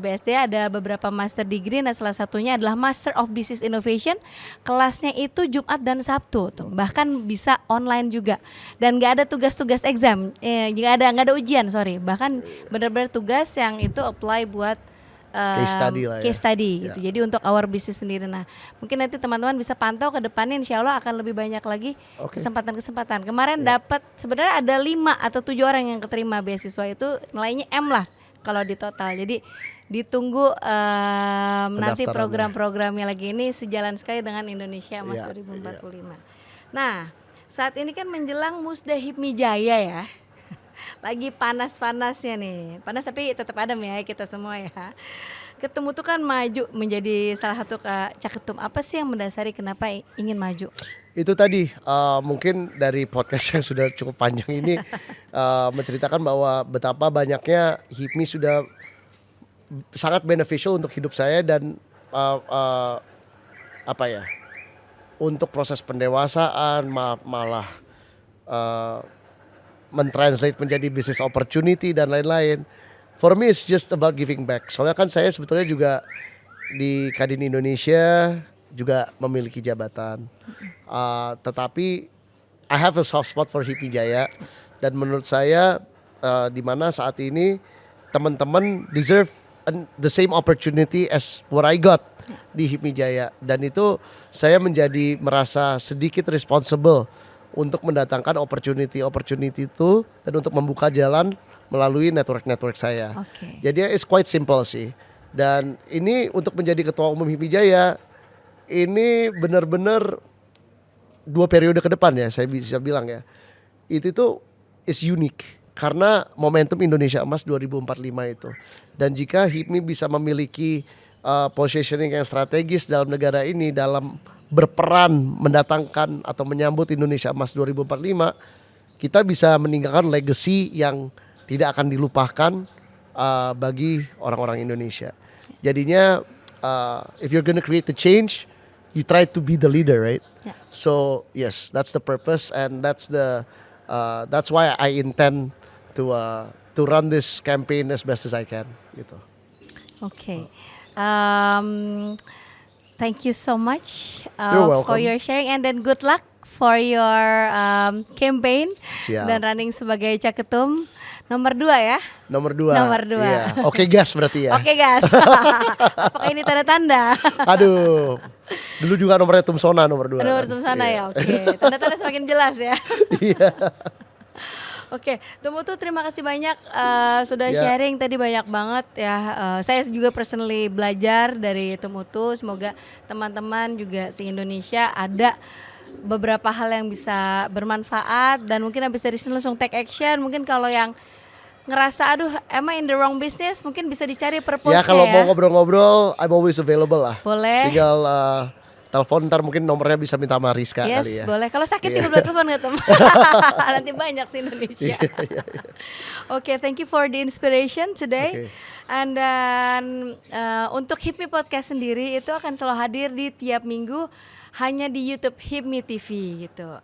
BSD ada beberapa master degree. Nah salah satunya adalah Master of Business Innovation. Kelasnya itu Jumat dan Sabtu tuh. Bahkan bisa online juga. Dan nggak ada tugas-tugas exam. Nggak ada ujian, sorry. Bahkan benar-benar tugas yang itu apply buat case study gitu. Jadi untuk our business sendiri. Nah, mungkin nanti teman-teman bisa pantau ke depannya, insya Allah akan lebih banyak lagi kesempatan-kesempatan. Kemarin dapat sebenarnya ada 5 atau 7 orang yang keterima beasiswa itu, nilainya M lah kalau di total. Jadi ditunggu nanti program-programnya lagi, ini sejalan sekali dengan Indonesia Emas 2045. Nah, saat ini kan menjelang Musda HIPMI Jaya ya. Lagi panas-panasnya nih, panas tapi tetap adem ya kita semua ya. Ketemu tuh kan maju menjadi salah satu caketum. Apa sih yang mendasari kenapa ingin maju? Itu tadi mungkin dari podcast yang sudah cukup panjang ini menceritakan bahwa betapa banyaknya HIPMI sudah sangat beneficial untuk hidup saya dan untuk proses pendewasaan, malah mentranslate menjadi business opportunity dan lain-lain. For me it's just about giving back. Soalnya kan saya sebetulnya juga di Kadin Indonesia juga memiliki jabatan. Tetapi I have a soft spot for HIPMI Jaya, dan menurut saya di mana saat ini teman-teman deserve the same opportunity as what I got di HIPMI Jaya, dan itu saya menjadi merasa sedikit responsible untuk mendatangkan opportunity itu dan untuk membuka jalan melalui network saya. Jadi it's quite simple sih. Dan ini untuk menjadi ketua umum HIPMI Jaya ini benar-benar 2 periode ke depan ya, saya bisa bilang ya. Itu tuh is unique karena momentum Indonesia Emas 2045 itu. Dan jika HIPMI bisa memiliki positioning yang strategis dalam negara ini dalam berperan mendatangkan atau menyambut Indonesia Emas 2045, kita bisa meninggalkan legacy yang tidak akan dilupakan bagi orang-orang Indonesia. Jadinya if you're gonna create the change, you try to be the leader, right? So yes, that's the purpose, and that's that's why I intend to run this campaign as best as I can gitu. Thank you so much for your sharing, and then good luck for your campaign. Siap. Dan running sebagai caketum nomor 2 ya. Nomor 2. Iya. Oke gas berarti ya. Oke gas. Apakah ini tanda-tanda? Aduh. Dulu juga nomornya Tumsona nomor 2. Nomor Tumsona ya. Oke. Tanda-tanda semakin jelas ya. Iya. Oke, Tumutu terima kasih banyak sudah sharing tadi, banyak banget ya. Saya juga personally belajar dari Tumutu. Semoga teman-teman juga se-Indonesia ada beberapa hal yang bisa bermanfaat, dan mungkin habis dari sini langsung take action. Mungkin kalau yang ngerasa aduh am I in the wrong business, mungkin bisa dicari purpose-nya Ya kalau mau ya. ngobrol-ngobrol, I'm always available lah. Boleh. Tinggal telepon, ntar mungkin nomornya bisa minta sama Rizka Yes, kali ya. boleh. Kalau sakit Iya. juga boleh telepon nggak teman? Nanti banyak sih Indonesia. Oke, thank you for the inspiration today. Oke. And then untuk HIPMI Podcast sendiri itu akan selalu hadir di tiap minggu hanya di YouTube HIPMI TV gitu.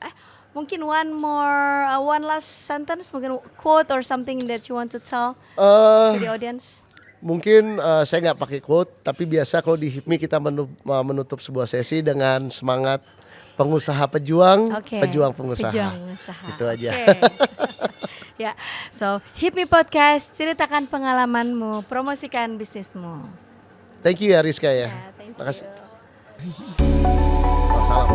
Mungkin one last sentence, mungkin quote or something that you want to tell to the audience. Mungkin saya nggak pakai quote, tapi biasa kalau di HIPMI kita menutup sebuah sesi dengan semangat pengusaha pejuang, Oke. pejuang pengusaha. Pejuang pengusaha. Itu aja. Oke. Ya, so HIPMI Podcast, ceritakan pengalamanmu, promosikan bisnismu. Thank you ya Rizka ya. Thank Makasih. you. Oh, salam.